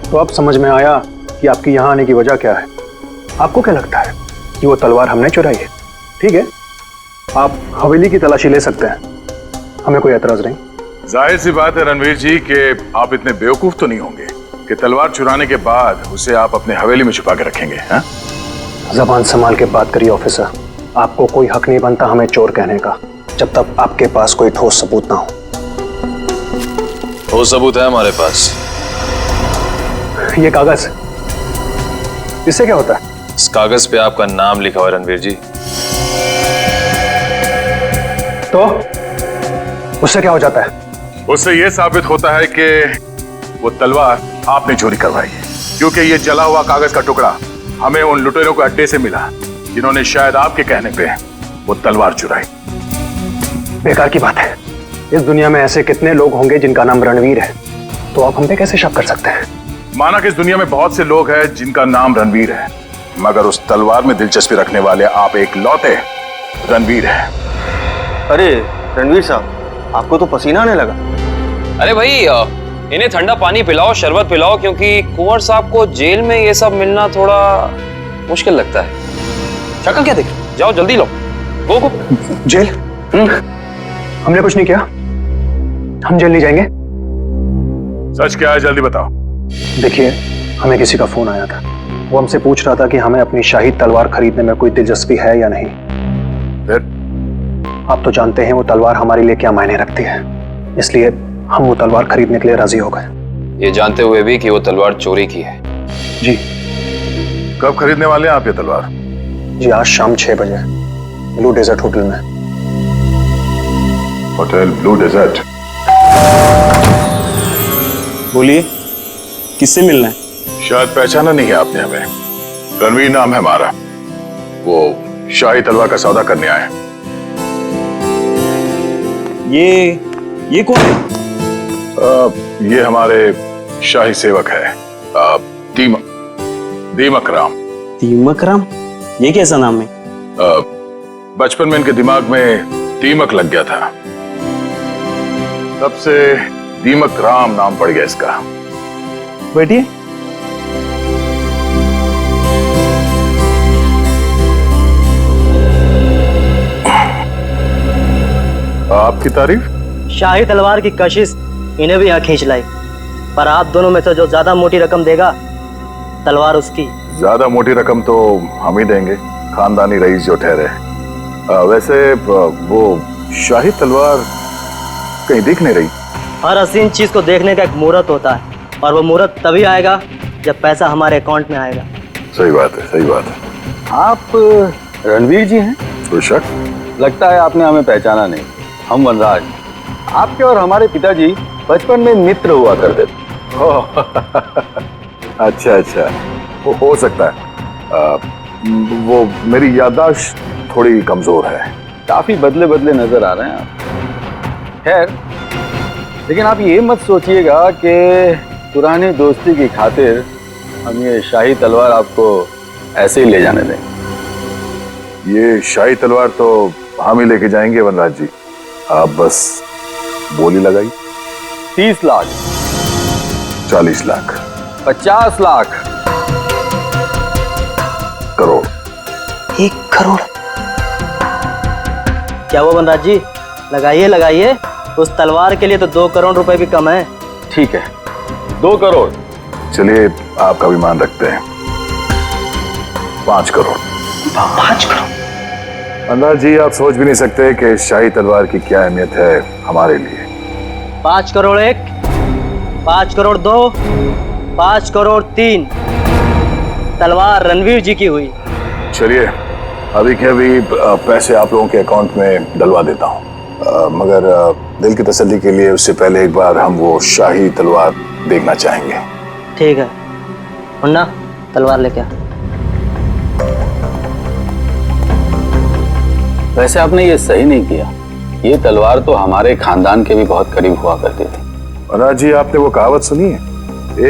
तो अब समझ में आया कि आपकी यहाँ आने की वजह क्या है। आपको क्या लगता है कि वो तलवार हमने चुराई है? ठीक है, आप हवेली की तलाशी ले सकते हैं, हमें कोई एतराज नहीं। जाहिर सी बात है रणवीर जी कि आप इतने बेवकूफ तो नहीं होंगे कि तलवार चुराने के बाद उसे आप अपने हवेली में छुपा के रखेंगे। हाँ? जबान संभाल के बात करिए ऑफिसर। आपको कोई हक नहीं बनता हमें चोर कहने का जब तक आपके पास कोई ठोस सबूत ना हो। ठोस सबूत है हमारे पास। ये कागज, इससे क्या होता है? इस कागज पे आपका नाम लिखा हुआ है रणवीर जी। तो उससे क्या हो जाता है? उससे यह साबित होता है कि वो तलवार आपने चोरी करवाई है, क्योंकि ये जला हुआ कागज का टुकड़ा हमें उन लुटेरों के अड्डे से मिला जिन्होंने शायद आपके कहने पे वो तलवार चुराई। बेकार की बात है। इस दुनिया में ऐसे कितने लोग होंगे जिनका नाम रणवीर है, तो आप हम पे कैसे शक कर सकते हैं? माना कि इस दुनिया में बहुत से लोग हैं जिनका नाम रणवीर है, मगर उस तलवार में दिलचस्पी रखने वाले आप एक लौते रणवीर हैं। अरे रणवीर साहब, आपको तो पसीना आने लगा। अरे भाई, इन्हें ठंडा पानी पिलाओ, शरबत पिलाओ, क्योंकि कुंवर साहब को जेल में ये सब मिलना थोड़ा मुश्किल लगता है। शक्ल क्या देख? जाओ जल्दी लो। गो गो। जेल? हमने कुछ नहीं किया, हम जेल नहीं जाएंगे। सच क्या है, जल्दी बताओ। देखिए, हमें किसी का फोन आया था। वो हमसे पूछ रहा था कि हमें अपनी शाही तलवार खरीदने में कोई दिलचस्पी है या नहीं। फिर? आप तो जानते हैं वो तलवार हमारे लिए क्या मायने रखती है, इसलिए हम वो तलवार खरीदने के लिए राजी हो गए। ये जानते हुए भी कि वो तलवार चोरी की है। जी। कब खरीदने वाले हैं आप ये तलवार? जी, आज शाम 6 बजे ब्लू डेजर्ट होटल में। Hotel blue desert? बोलिए, किससे मिलना है? शायद पहचाना नहीं है आपने हमें। रणवीर नाम है हमारा। वो शाही तलवार का सौदा करने आए हैं। ये कौन है? ये हमारे शाही सेवक है, दीमक राम। दीमक राम? ये कैसा नाम है? बचपन में इनके दिमाग में दीमक लग गया था, तब से दीमक राम नाम पड़ गया इसका। बैठिए। आपकी तारीफ? शाही तलवार की कशिश इन्हें भी यहाँ खींच लाई, पर आप दोनों में से जो ज्यादा मोटी रकम देगा, तलवार उसकी। ज्यादा मोटी रकम तो हम ही देंगे, खानदानी रईस जो ठहरे। वैसे वो शाही तलवार कहीं दिख नहीं रही। हर हसीन चीज को देखने का एक मुहूर्त होता है, और वो मुहूर्त तभी आएगा जब पैसा हमारे अकाउंट में आएगा। सही बात है, सही बात है। आप रणवीर जी हैं? कोई शक? लगता है आपने हमें पहचाना नहीं। हम वनराज। आपके और हमारे पिताजी बचपन में मित्र हुआ करते थे। अच्छा, हो सकता है। वो मेरी याददाश्त थोड़ी कमजोर है। काफी बदले बदले नजर आ रहे हैं आप। खैर, लेकिन आप ये मत सोचिएगा कि पुरानी दोस्ती की खातिर हम ये शाही तलवार आपको ऐसे ही ले जाने देंगे। ये शाही तलवार तो हम ही लेके जाएंगे वनराज जी, आप बस बोली लगाई। 30 लाख, 40 लाख, 50 लाख, करोड़। 1 करोड़। क्या वो वनराज जी, लगाइए लगाइए, उस तलवार के लिए तो 2 करोड़ रुपए भी कम है। ठीक है, 2 करोड़। चलिए आपका भी मान रखते हैं, 5 करोड़। 5 करोड़? वनराज जी, आप सोच भी नहीं सकते कि शाही तलवार की क्या अहमियत है हमारे लिए। 5 करोड़ 1, 5 करोड़ 2, 5 करोड़ 3। तलवार रणवीर जी की हुई। चलिए अभी के अभी पैसे आप लोगों के अकाउंट में डलवा देता हूँ, मगर दिल की तसल्ली के लिए उससे पहले एक बार हम वो शाही तलवार देखना चाहेंगे। ठीक है मुन्ना, तलवार लेके आ। वैसे आपने ये सही नहीं किया, ये तलवार तो हमारे खानदान के भी बहुत करीब हुआ करती थी। वनराज जी, आपने वो कहावत सुनी है,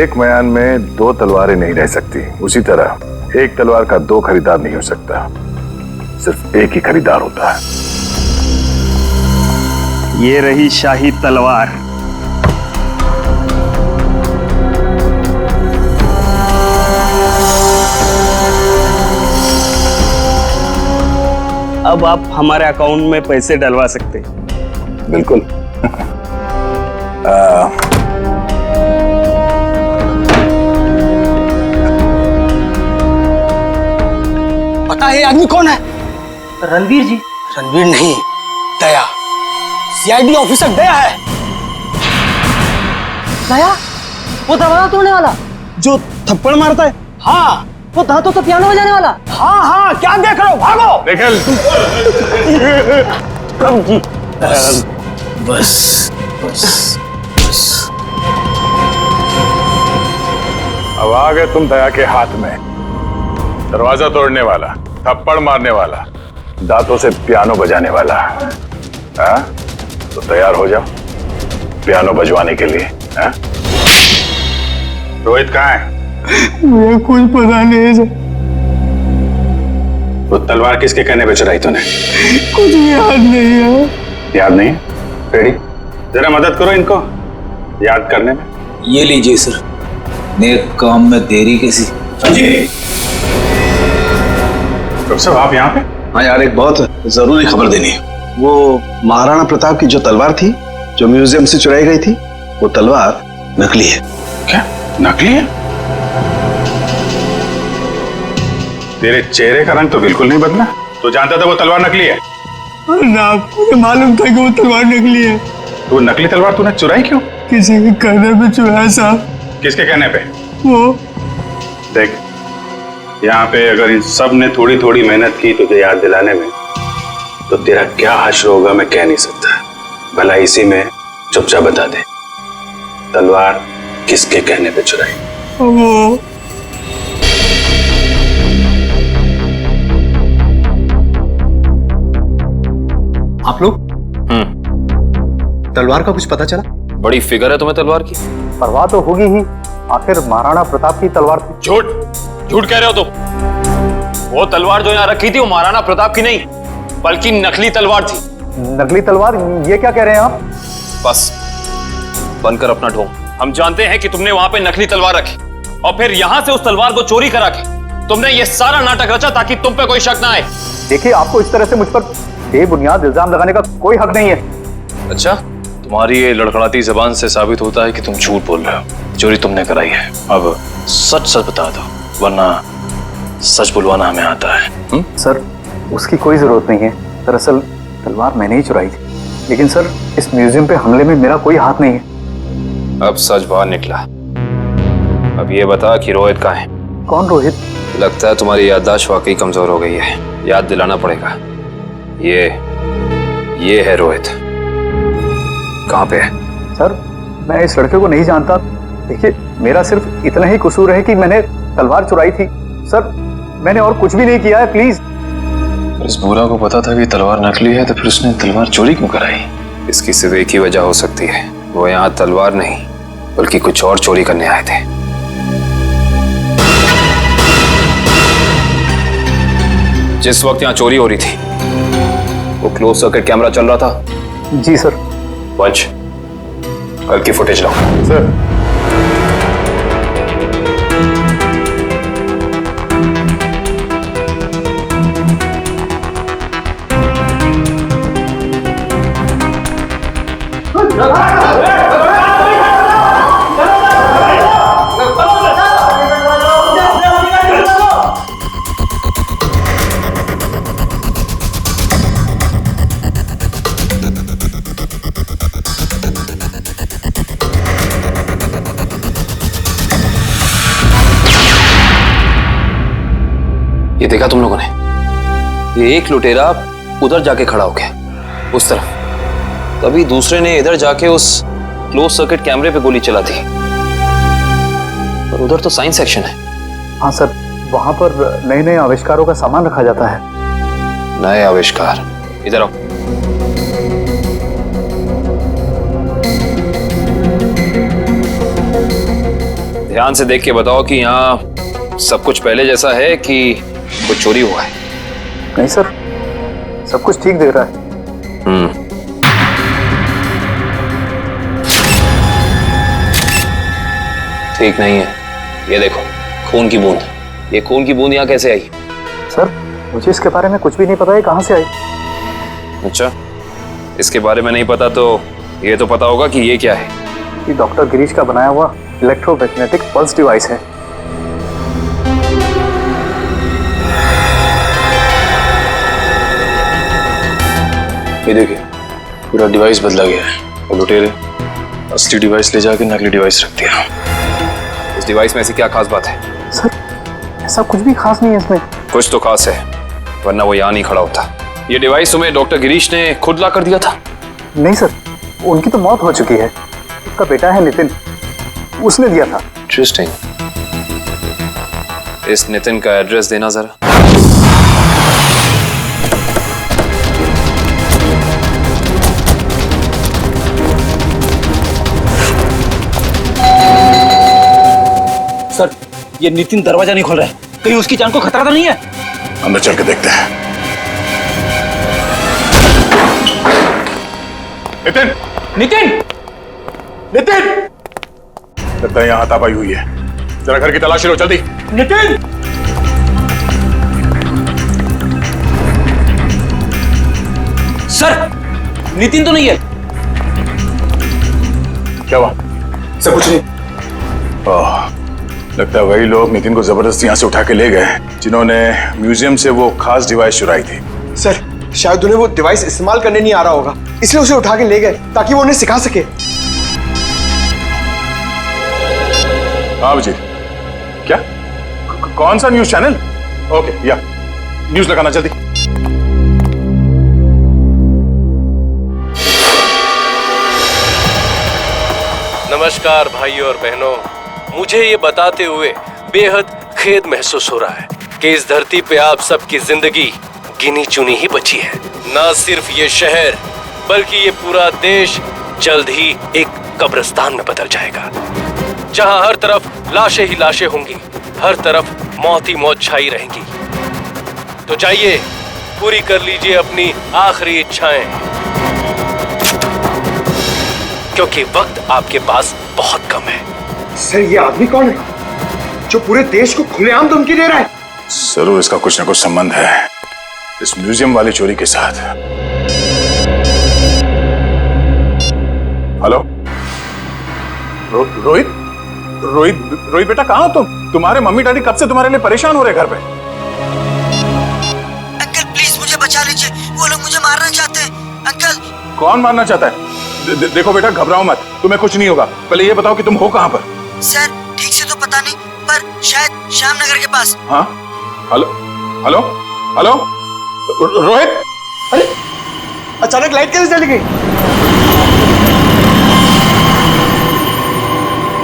एक मयान में 2 तलवारें नहीं रह सकती। उसी तरह एक तलवार का 2 खरीदार नहीं हो सकता, सिर्फ एक ही खरीदार होता है। ये रही शाही तलवार। अब आप हमारे अकाउंट में पैसे डलवा सकते हैं। बिल्कुल। पता है आदमी कौन है? रणवीर जी। रणवीर नहीं, दया, सीआईडी ऑफिसर दया है। दया? वो दरवाजा तोड़ने वाला जो थप्पड़ मारता है? हाँ, वो दांतों से पियानो बजाने वाला। हाँ हाँ, क्या देख रहे हो, भागो। निकल। बस बस बस। अब आ गए तुम दया के हाथ में, दरवाजा तोड़ने वाला, थप्पड़ मारने वाला, दांतों से पियानो बजाने वाला। हाँ? तो तैयार हो जाओ पियानो बजवाने के लिए। हाँ? रोहित कहाँ है? मुझे कुछ पता नहीं है सर। वो तलवार किसके कहने पे चुराई तूने? कुछ भी याद नहीं है। याद नहीं? रेडी, जरा मदद करो इनको याद करने में। ये लीजिए सर, नेक काम में देरी कैसी। डॉक्टर साहब, आप यहाँ पे? हाँ यार, एक बहुत जरूरी खबर देनी है। वो महाराणा प्रताप की जो तलवार थी, जो म्यूजियम से चुराई गई थी, वो तलवार नकली है। क्या नकली है? तेरे चेहरे का रंग तो बिल्कुल नहीं बदला। तू जानता था वो तलवार नकली है? ना, मुझे मालूम था कि वो तलवार नकली है। तो नकली तलवार तूने चुराई क्यों? किसी के कहने पे चुराया साहब। किसके कहने पे? वो देख, यहाँ पे अगर इन सब ने थोड़ी थोड़ी मेहनत की तुझे याद दिलाने में, तो तेरा क्या हश्र होगा मैं कह नहीं सकता। भला इसी में चुपचाप बता दे, तलवार किसके कहने पे चुराई? वो आप लोग तलवार का कुछ पता चला? बड़ी फिगर है तुम्हें तलवार की। परवाह तो होगी ही, आखिर महाराणा प्रताप की तलवार थी। झूठ झूठ कह रहे हो तुम। वो तलवार जो यहाँ रखी थी वो महाराणा प्रताप की नहीं, बल्कि नकली तलवार थी। नकली तलवार? ये क्या कह रहे हैं आप? बस बंद कर अपना ढोंग। हम जानते हैं कि तुमने वहां पे नकली तलवार रखी और फिर यहां से उस तलवार को चोरी करा के तुमने ये सारा नाटक रचा ताकि तुम पे कोई शक ना आए। देखिए, आपको इस तरह से मुझ पर बेबुनियाद इल्जाम लगाने का कोई हक नहीं है। अच्छा, तुम्हारी ये लड़खड़ाती जबान से साबित होता है कि तुम झूठ बोल रहे हो। चोरी तुमने कराई है, अब सच सच बता दो, वरना सच बुलवाना हमें आता है। सर, उसकी कोई जरूरत नहीं है। दरअसल तलवार मैंने ही चुराई थी, लेकिन सर इस म्यूजियम पे हमले में मेरा कोई हाथ नहीं है। अब सच बाहर निकला। अब ये बता कि रोहित कहाँ है? कौन रोहित? लगता है तुम्हारी याददाश्त वाकई कमजोर हो गई है, याद दिलाना पड़ेगा। ये है रोहित। कहाँ पे है? सर, मैं इस लड़के को नहीं जानता। देखिए, मेरा सिर्फ इतना ही कसूर है कि मैंने तलवार चुराई थी। सर, मैंने और कुछ भी नहीं किया है, प्लीज। इस बूढ़ा को पता था कि तलवार नकली है, तो फिर उसने तलवार चोरी क्यों कराई? इसकी सिर्फ एक ही वजह हो सकती है, वो यहाँ तलवार नहीं बल्कि कुछ और चोरी करने आए थे। जिस वक्त यहाँ चोरी हो रही थी वो क्लोज सर्किट कैमरा चल रहा था। जी सर। पंच, कल की फुटेज लाओ। सर। ये देखा तुम लोगों ने? ये एक लुटेरा उधर जाके खड़ा हो गया उस तरफ, तभी दूसरे ने इधर जाके उस क्लोज सर्किट कैमरे पे गोली चला दी। पर उधर तो साइंस सेक्शन है। हाँ सर, वहां पर नए नए आविष्कारों का सामान रखा जाता है। नए आविष्कार? इधर आओ। ध्यान से देख के बताओ कि यहाँ सब कुछ पहले जैसा है कि कुछ चोरी हुआ है? नहीं सर, सब कुछ ठीक दिख रहा है। ठीक नहीं है। ये देखो, खून की बूंद। ये खून की बूंद यहाँ कैसे आई? सर, मुझे इसके बारे में कुछ भी नहीं पता है, कहाँ से आई। अच्छा, इसके बारे में नहीं पता तो ये तो पता होगा कि ये क्या है। ये डॉक्टर गिरीश का बनाया हुआ इलेक्ट्रोमैग्नेटिक पल्स डिवाइस है। ये देखिए, पूरा डिवाइस बदला गया है और लुटेरे असली डिवाइस ले जाके नकली डिवाइस रख दिया। इस डिवाइस में ऐसी क्या खास बात है? सर, ऐसा कुछ भी खास नहीं है इसमें। कुछ तो खास है, वरना वो यहाँ नहीं खड़ा होता। ये डिवाइस तुम्हें डॉक्टर गिरीश ने खुद ला कर दिया था? नहीं सर, उनकी तो मौत हो चुकी है। उसका बेटा है नितिन, उसने दिया था। इंटरेस्टिंग। इस नितिन का एड्रेस देना जरा। सर, ये नितिन दरवाजा नहीं खोल रहा है, कहीं उसकी जान को खतरा तो नहीं है? अंदर चल के देखते हैं। नितिन! नितिन! नितिन! लगता है यहाँ हाथापाई हुई है। जरा घर की तलाशी लो जल्दी। नितिन! सर, नितिन तो नहीं है। क्या हुआ? सर कुछ नहीं। लगता है वही लोग नितिन को जबरदस्ती यहाँ से उठा के ले गए जिन्होंने म्यूजियम से वो खास डिवाइस चुराई थी। सर, शायद उन्हें वो डिवाइस इस्तेमाल करने नहीं आ रहा होगा, इसलिए उसे उठा के ले गए ताकि वो उन्हें सिखा सके। हाँ अभिजीत, क्या? कौन सा न्यूज चैनल? ओके, या न्यूज लगाना जल्दी। नमस्कार भाइयों और बहनों, मुझे ये बताते हुए बेहद खेद महसूस हो रहा है कि इस धरती पे आप सबकी जिंदगी गिनी चुनी ही बची है। न सिर्फ ये शहर बल्कि ये पूरा देश जल्द ही एक कब्रिस्तान में बदल जाएगा, जहां हर तरफ लाशें ही लाशें होंगी, हर तरफ मौत ही मौत छाई रहेंगी। तो जाइए, पूरी कर लीजिए अपनी आखिरी इच्छाएं, क्योंकि वक्त आपके पास बहुत कम है। सर, ये आदमी कौन है जो पूरे देश को खुलेआम धमकी दे रहा है? जरूर इसका कुछ ना कुछ संबंध है इस म्यूजियम वाली चोरी के साथ। हेलो रोहित? रोहित बेटा, कहाँ हो तुम? तुम्हारे मम्मी डैडी कब से तुम्हारे लिए परेशान हो रहे घर पे। अंकल प्लीज मुझे बचा लीजिए, वो लोग मुझे मारना चाहते हैं। अंकल। कौन मारना चाहता है? देखो बेटा, घबराओ मत, तुम्हें कुछ नहीं होगा। पहले ये बताओ कि तुम हो कहाँ पर? सर, ठीक से तो पता नहीं, पर शायद श्यामनगर के पास। हाँ? Hello hello hello Rohit! अरे अचानक लाइट कैसे चली गई?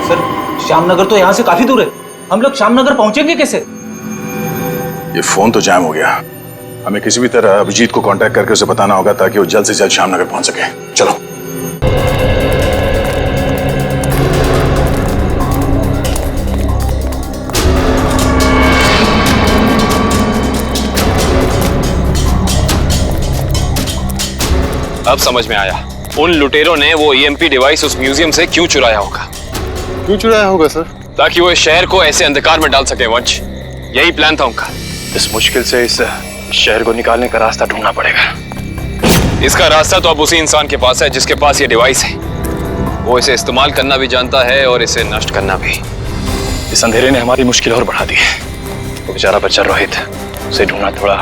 सर, श्यामनगर तो यहाँ से काफी दूर है, हम लोग श्यामनगर पहुंचेंगे कैसे? ये फोन तो जैम हो गया। हमें किसी भी तरह अभिजीत को कांटेक्ट करके उसे बताना होगा ताकि वो जल्द से जल्द श्यामनगर पहुंच सके। चलो। अब समझ में आया उन लुटेरों ने वो ईएमपी डिवाइस उस म्यूजियम से क्यों चुराया होगा। क्यों चुराया होगा सर? ताकि वो इस शहर को ऐसे अंधकार में डाल सके वंश। यही प्लान था उनका। इस मुश्किल से इस शहर को निकालने का रास्ता ढूंढना पड़ेगा। इसका रास्ता तो अब उसी इंसान के पास है जिसके पास ये डिवाइस है। वो इसे इस्तेमाल करना भी जानता है और इसे नष्ट करना भी। इस अंधेरे ने हमारी मुश्किल और बढ़ा दी है। वो बेचारा बच्चा रोहित, उसे ढूंढना थोड़ा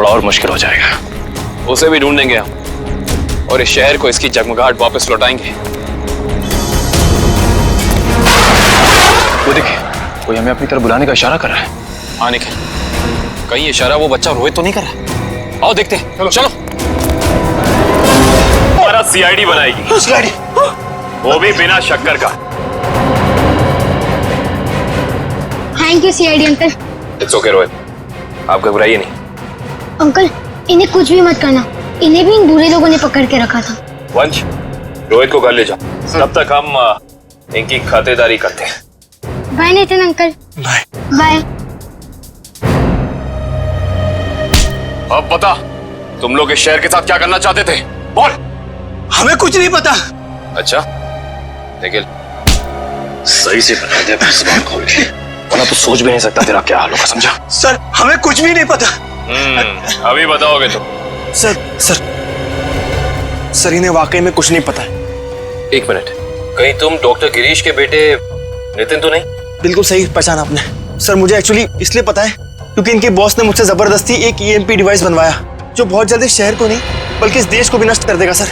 और मुश्किल हो जाएगा। उसे भी ढूंढेंगे हम और इस शहर को इसकी जगमगाहट वापस लौटाएंगे। वो देखिए, कोई हमें अपनी तरफ बुलाने का इशारा कर रहा है। हाँ निखिल, कहीं इशारा वो बच्चा रोहित तो नहीं कर रहा? आओ देखते हैं। चलो। हमारा सीआईडी बनाएगी। सीआईडी? वो भी बिना शक्कर का। Thank you CID uncle. It's okay Rohit, आप घबराइए नहीं। अंकल, इन्हें कुछ भी मत करना। इन्हें भी इन बुरे लोगों ने पकड़ के रखा था। वंश, रोहित को घर ले जाओ। तब तक हम इनकी खातेदारी करते हैं। Bye Nitin uncle. Bye. Bye. अब बता, तुम लोग इस शहर के साथ क्या करना चाहते थे? बोल। हमें कुछ नहीं पता। अच्छा निखिल, सही से बता दे अपनी जुबान खोल के, वरना तो सोच भी नहीं सकता तेरा क्या हाल होगा, समझा? सर, हमें कुछ भी नहीं पता। अभी बताओगे तो? सर इन्हें वाकई में कुछ नहीं पता है। एक मिनट, कहीं तुम डॉक्टर गिरीश के बेटे नितिन तो नहीं? बिल्कुल सही पहचाना आपने। सर, मुझे एक्चुअली इसलिए पता है क्योंकि इनके बॉस ने मुझसे जबरदस्ती एक ईएमपी डिवाइस बनवाया जो बहुत जल्द इस शहर को नहीं बल्कि इस देश को भी नष्ट कर देगा। Sir,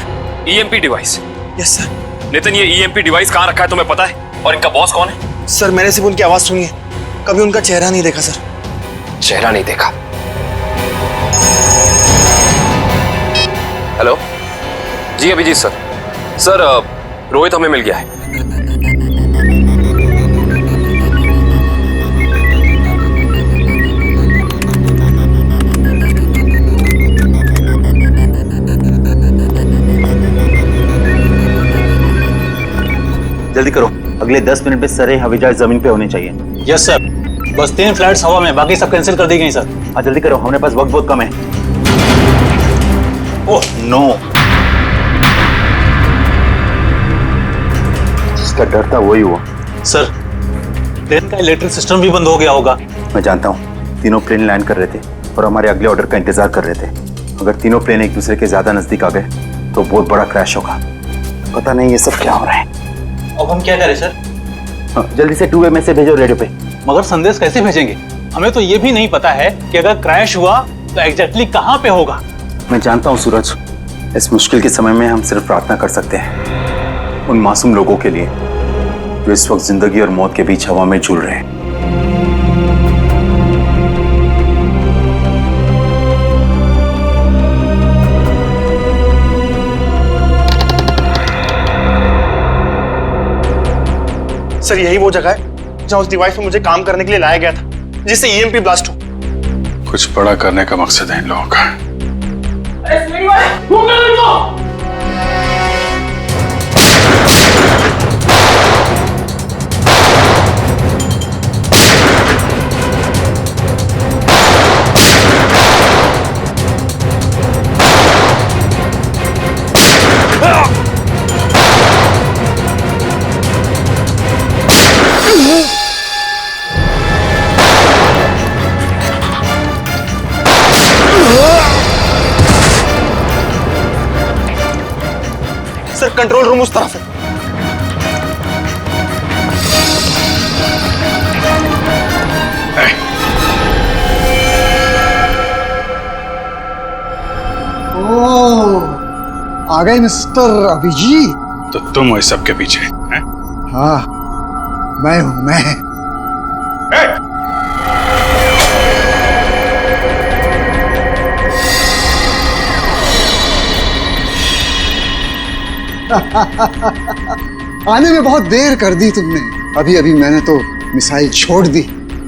EMP device? Yes sir. Nitin, ये ईएमपी डिवाइस कहाँ रखा है तुम्हें पता है? और इनका बॉस कौन है? सर, मैंने सिर्फ उनकी आवाज सुनी है, कभी उनका चेहरा नहीं देखा। सर, चेहरा नहीं देखा? हेलो जी, अभिजीत सर। सर, रोहित हमें मिल गया है। जल्दी करो, अगले 10 मिनट में सारे हवाई जहाज जमीन पे होने चाहिए। Yes sir. बस 3 फ्लाइट्स हवा में, बाकी सब कैंसिल कर दी गई सर। हाँ जल्दी करो, हमारे पास वक्त बहुत कम है। ओह नो, जिसका डर था वही हुआ। सर, प्लेन का इलेक्ट्रिक सिस्टम भी बंद हो गया होगा। मैं जानता हूँ, तीनों प्लेन लैंड कर रहे थे और हमारे अगले ऑर्डर का इंतजार कर रहे थे। अगर तीनों प्लेन एक दूसरे के ज्यादा नजदीक आ गए तो बहुत बड़ा क्रैश होगा। पता नहीं ये सब क्या हो रहा है। अब हम क्या करें सर? हाँ, जल्दी से 2 में से भेजो रेडियो पे। मगर संदेश कैसे भेजेंगे? हमें तो ये भी नहीं पता है कि अगर क्रैश हुआ तो एग्जैक्टली कहाँ पे होगा। मैं जानता हूँ सूरज, इस मुश्किल के समय में हम सिर्फ प्रार्थना कर सकते हैं उन मासूम लोगों के लिए जो इस वक्त जिंदगी और मौत के बीच हवा में झूल रहे हैं। सर, यही वो जगह है जहां उस डिवाइस में मुझे काम करने के लिए लाया गया था जिससे ईएमपी ब्लास्ट हो। कुछ बड़ा करने का मकसद है इन लोगों का। सर, कंट्रोल रूम उस तरफ है। ओह, आ गए मिस्टर अभिजीत। तो तुम इस सब के पीछे हैं? हाँ, मैं हूं मैं। आने में बहुत देर कर दी तुमने। अभी अभी मैंने तो मिसाइल छोड़ दी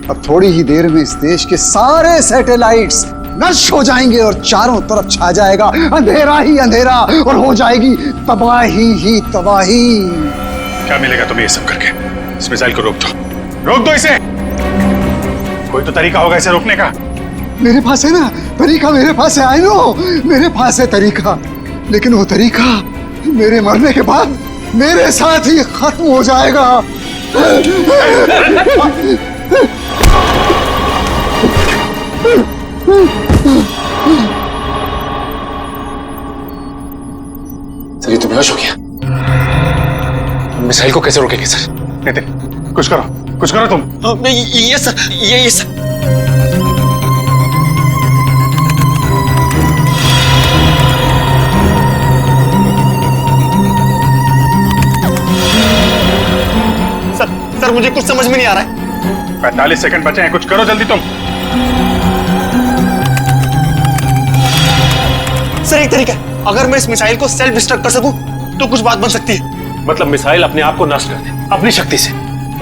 अब थोड़ी ही देर में इस देश के सारे सैटेलाइट्स नष्ट हो जाएंगे और चारों तरफ छा जाएगा अंधेरा ही अंधेरा और हो जाएगी तबाही ही तबाही। क्या मिलेगा तुम्हें ये सब करके? इस मिसाइल को रोक दो इसे। कोई तो तरीका होगा इसे रोकने का। मेरे पास है ना तरीका, मेरे पास है, आई नो मेरे पास है तरीका, लेकिन वो तरीका मेरे मरने के बाद मेरे साथ ही खत्म हो जाएगा। सर ये तो बेहोश हो गया। मिसाइल को कैसे रोकेंगे सर? नितिन कुछ करो तुम। ये सर ये सर। सर मुझे कुछ समझ में नहीं आ रहा है। 45 सेकंड बचे हैं, कुछ करो जल्दी तुम। सर एक तरीका है, अगर मैं इस मिसाइल को सेल्फ डिस्ट्रक्ट कर सकूं तो कुछ बात बन सकती है। मतलब मिसाइल अपने आप को नष्ट कर दे अपनी शक्ति से?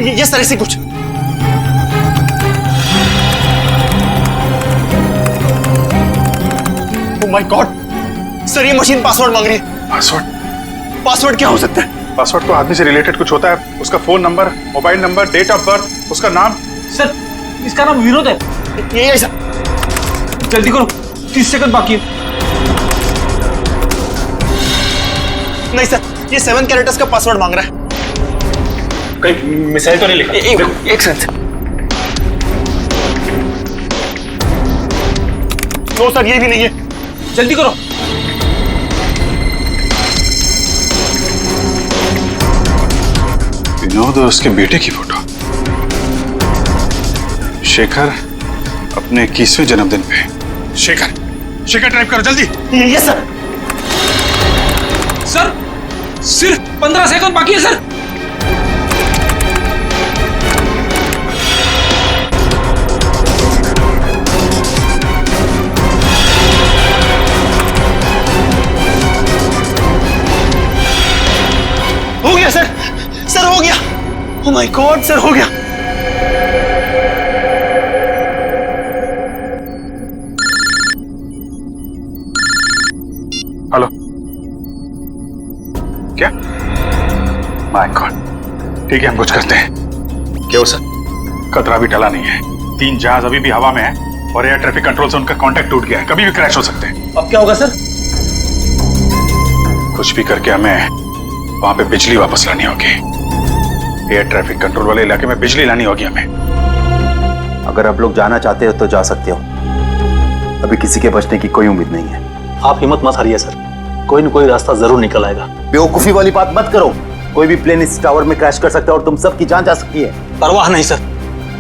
ये सर ऐसे कुछ। ओह माय गॉड सर, ये मशीन पासवर्ड मांग रही है। पासवर्ड क्या हो सकता है? पासवर्ड तो आदमी से रिलेटेड कुछ होता है, उसका phone number, mobile number, date of birth, उसका नाम। सर इसका नाम विनोद है। ये ऐसा। जल्दी करो, 30 सेकंड बाकी है। नहीं सर, ये 7 कैरेक्टर्स का पासवर्ड मांग रहा है। कहीं मिसाइल तो नहीं लिखा? एक सेकंड। नो सर, ये भी नहीं है। जल्दी करो। विनोद और उसके बेटे की फोटो। शेखर अपने 21वें जन्मदिन पे। शेखर टाइप करो जल्दी। Yes sir. सर सिर्फ 15 सेकंड बाकी है सर। हो गया सर, सर हो गया। ओह माय गॉड सर हो गया। हेलो, क्या? माय गॉड, ठीक है हम कुछ करते हैं। क्या हो सर? खतरा भी टला नहीं है। 3 जहाज अभी भी हवा में है और एयर ट्रैफिक कंट्रोल से उनका कांटेक्ट टूट गया है, कभी भी क्रैश हो सकते हैं। अब क्या होगा सर? कुछ भी करके हमें वहां पे बिजली वापस लानी होगी। एयर ट्रैफिक कंट्रोल वाले इलाके में बिजली लानी होगी हमें। अगर आप लोग जाना चाहते हो तो जा सकते हो, अभी किसी के बचने की कोई उम्मीद नहीं है। आप हिम्मत मत हारिए सर, कोई न कोई रास्ता जरूर निकल आएगा। बेवकूफी वाली बात मत करो, कोई भी प्लेन इस टावर में क्रैश कर सकता है और तुम सबकी जान जा सकती है। परवाह नहीं सर,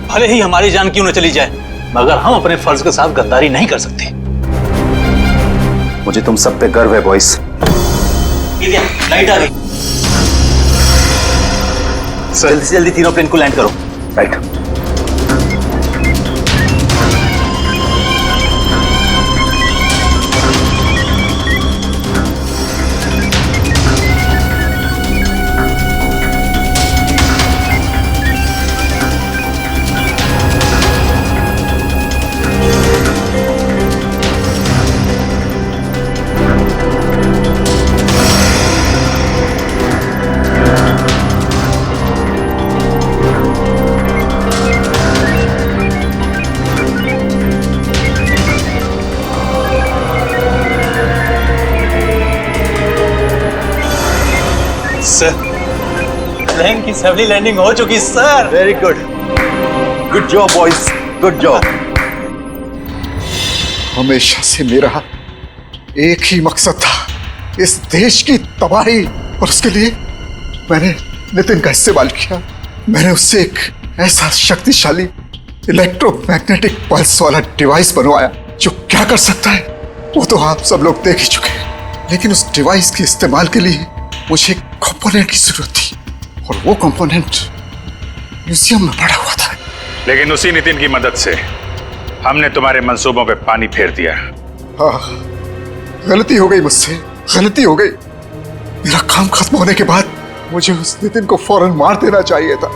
भले ही हमारी जान क्यों न चली जाए, मगर हम अपने फर्ज के साथ गद्दारी नहीं कर सकते। मुझे तुम सब पे गर्व है बॉयज। लाइट आ गई। जल्दी से जल्दी तीनों प्लेन को लैंड करो। राइट। सर प्लेन की सफली लैंडिंग हो चुकी sir. Very good, good job boys, good job. हमेशा से मेरा एक ही मकसद था, इस देश की तबाही, और उसके लिए मैंने नितिन का इस्तेमाल किया। मैंने उससे एक ऐसा शक्तिशाली इलेक्ट्रोमैग्नेटिक पल्स वाला डिवाइस बनवाया जो क्या कर सकता है वो तो आप सब लोग देख ही चुके हैं। लेकिन उस डिवाइस के इस्तेमाल के लिए मुझे एक कंपोनेंट की जरूरत थी, और वो कंपोनेंट म्यूजियम में पड़ा हुआ था। लेकिन उसी नितिन की मदद से हमने तुम्हारे मंसूबों पे पानी फेर दिया। हाँ, गलती हो गई मुझसे, गलती हो गई। मेरा काम खत्म होने के बाद मुझे उस नितिन को फौरन मार देना चाहिए था,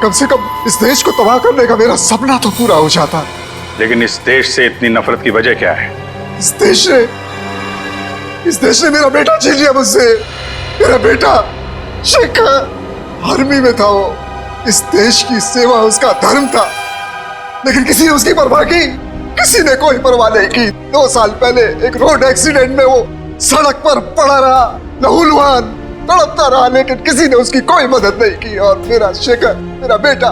कम से कम इस देश को तबाह करने का मेरा सपना तो पूरा हो जाता। लेकिन इस देश से इतनी नफरत की वजह क्या है? इस देश ने मेरा बेटा छीन लिया मुझसे। मेरा बेटा शेखर आर्मी में था। वो इस देश की सेवा उसका धर्म था, लेकिन किसी ने उसकी परवाह की? किसी ने कोई परवाह नहीं की। 2 साल पहले एक रोड एक्सीडेंट में वो सड़क पर पड़ा रहा, लहूलुहान तड़पता रहा, लेकिन किसी ने उसकी कोई मदद नहीं की। और मेरा शेखर, मेरा बेटा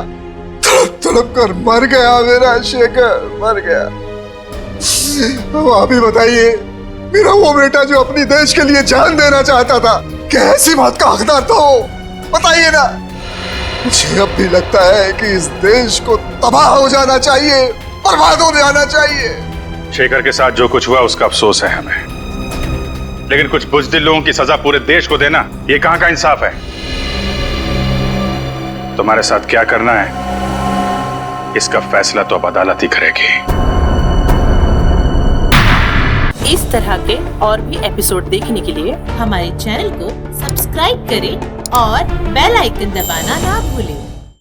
तड़प कर मर गया। मेरा शेखर मर गया। तो आप ही बताइए, मेरा वो बेटा जो अपनी देश के लिए जान देना चाहता था, क्या ऐसी बात का हकदार था वो? बताइए ना। मुझे अब भी लगता है कि इस देश को तबाह हो जाना चाहिए, बर्बाद हो जाना चाहिए। शेखर के साथ जो कुछ हुआ उसका अफसोस है हमें, लेकिन कुछ बुज़दिल लोगों की सजा पूरे देश को देना, ये कहां का इंसाफ है? तुम्हारे साथ क्या करना है इसका फैसला तो अब अदालत ही करेगी। इस तरह के और भी एपिसोड देखने के लिए हमारे चैनल को सब्सक्राइब करें और बेल आइकन दबाना ना भूलें।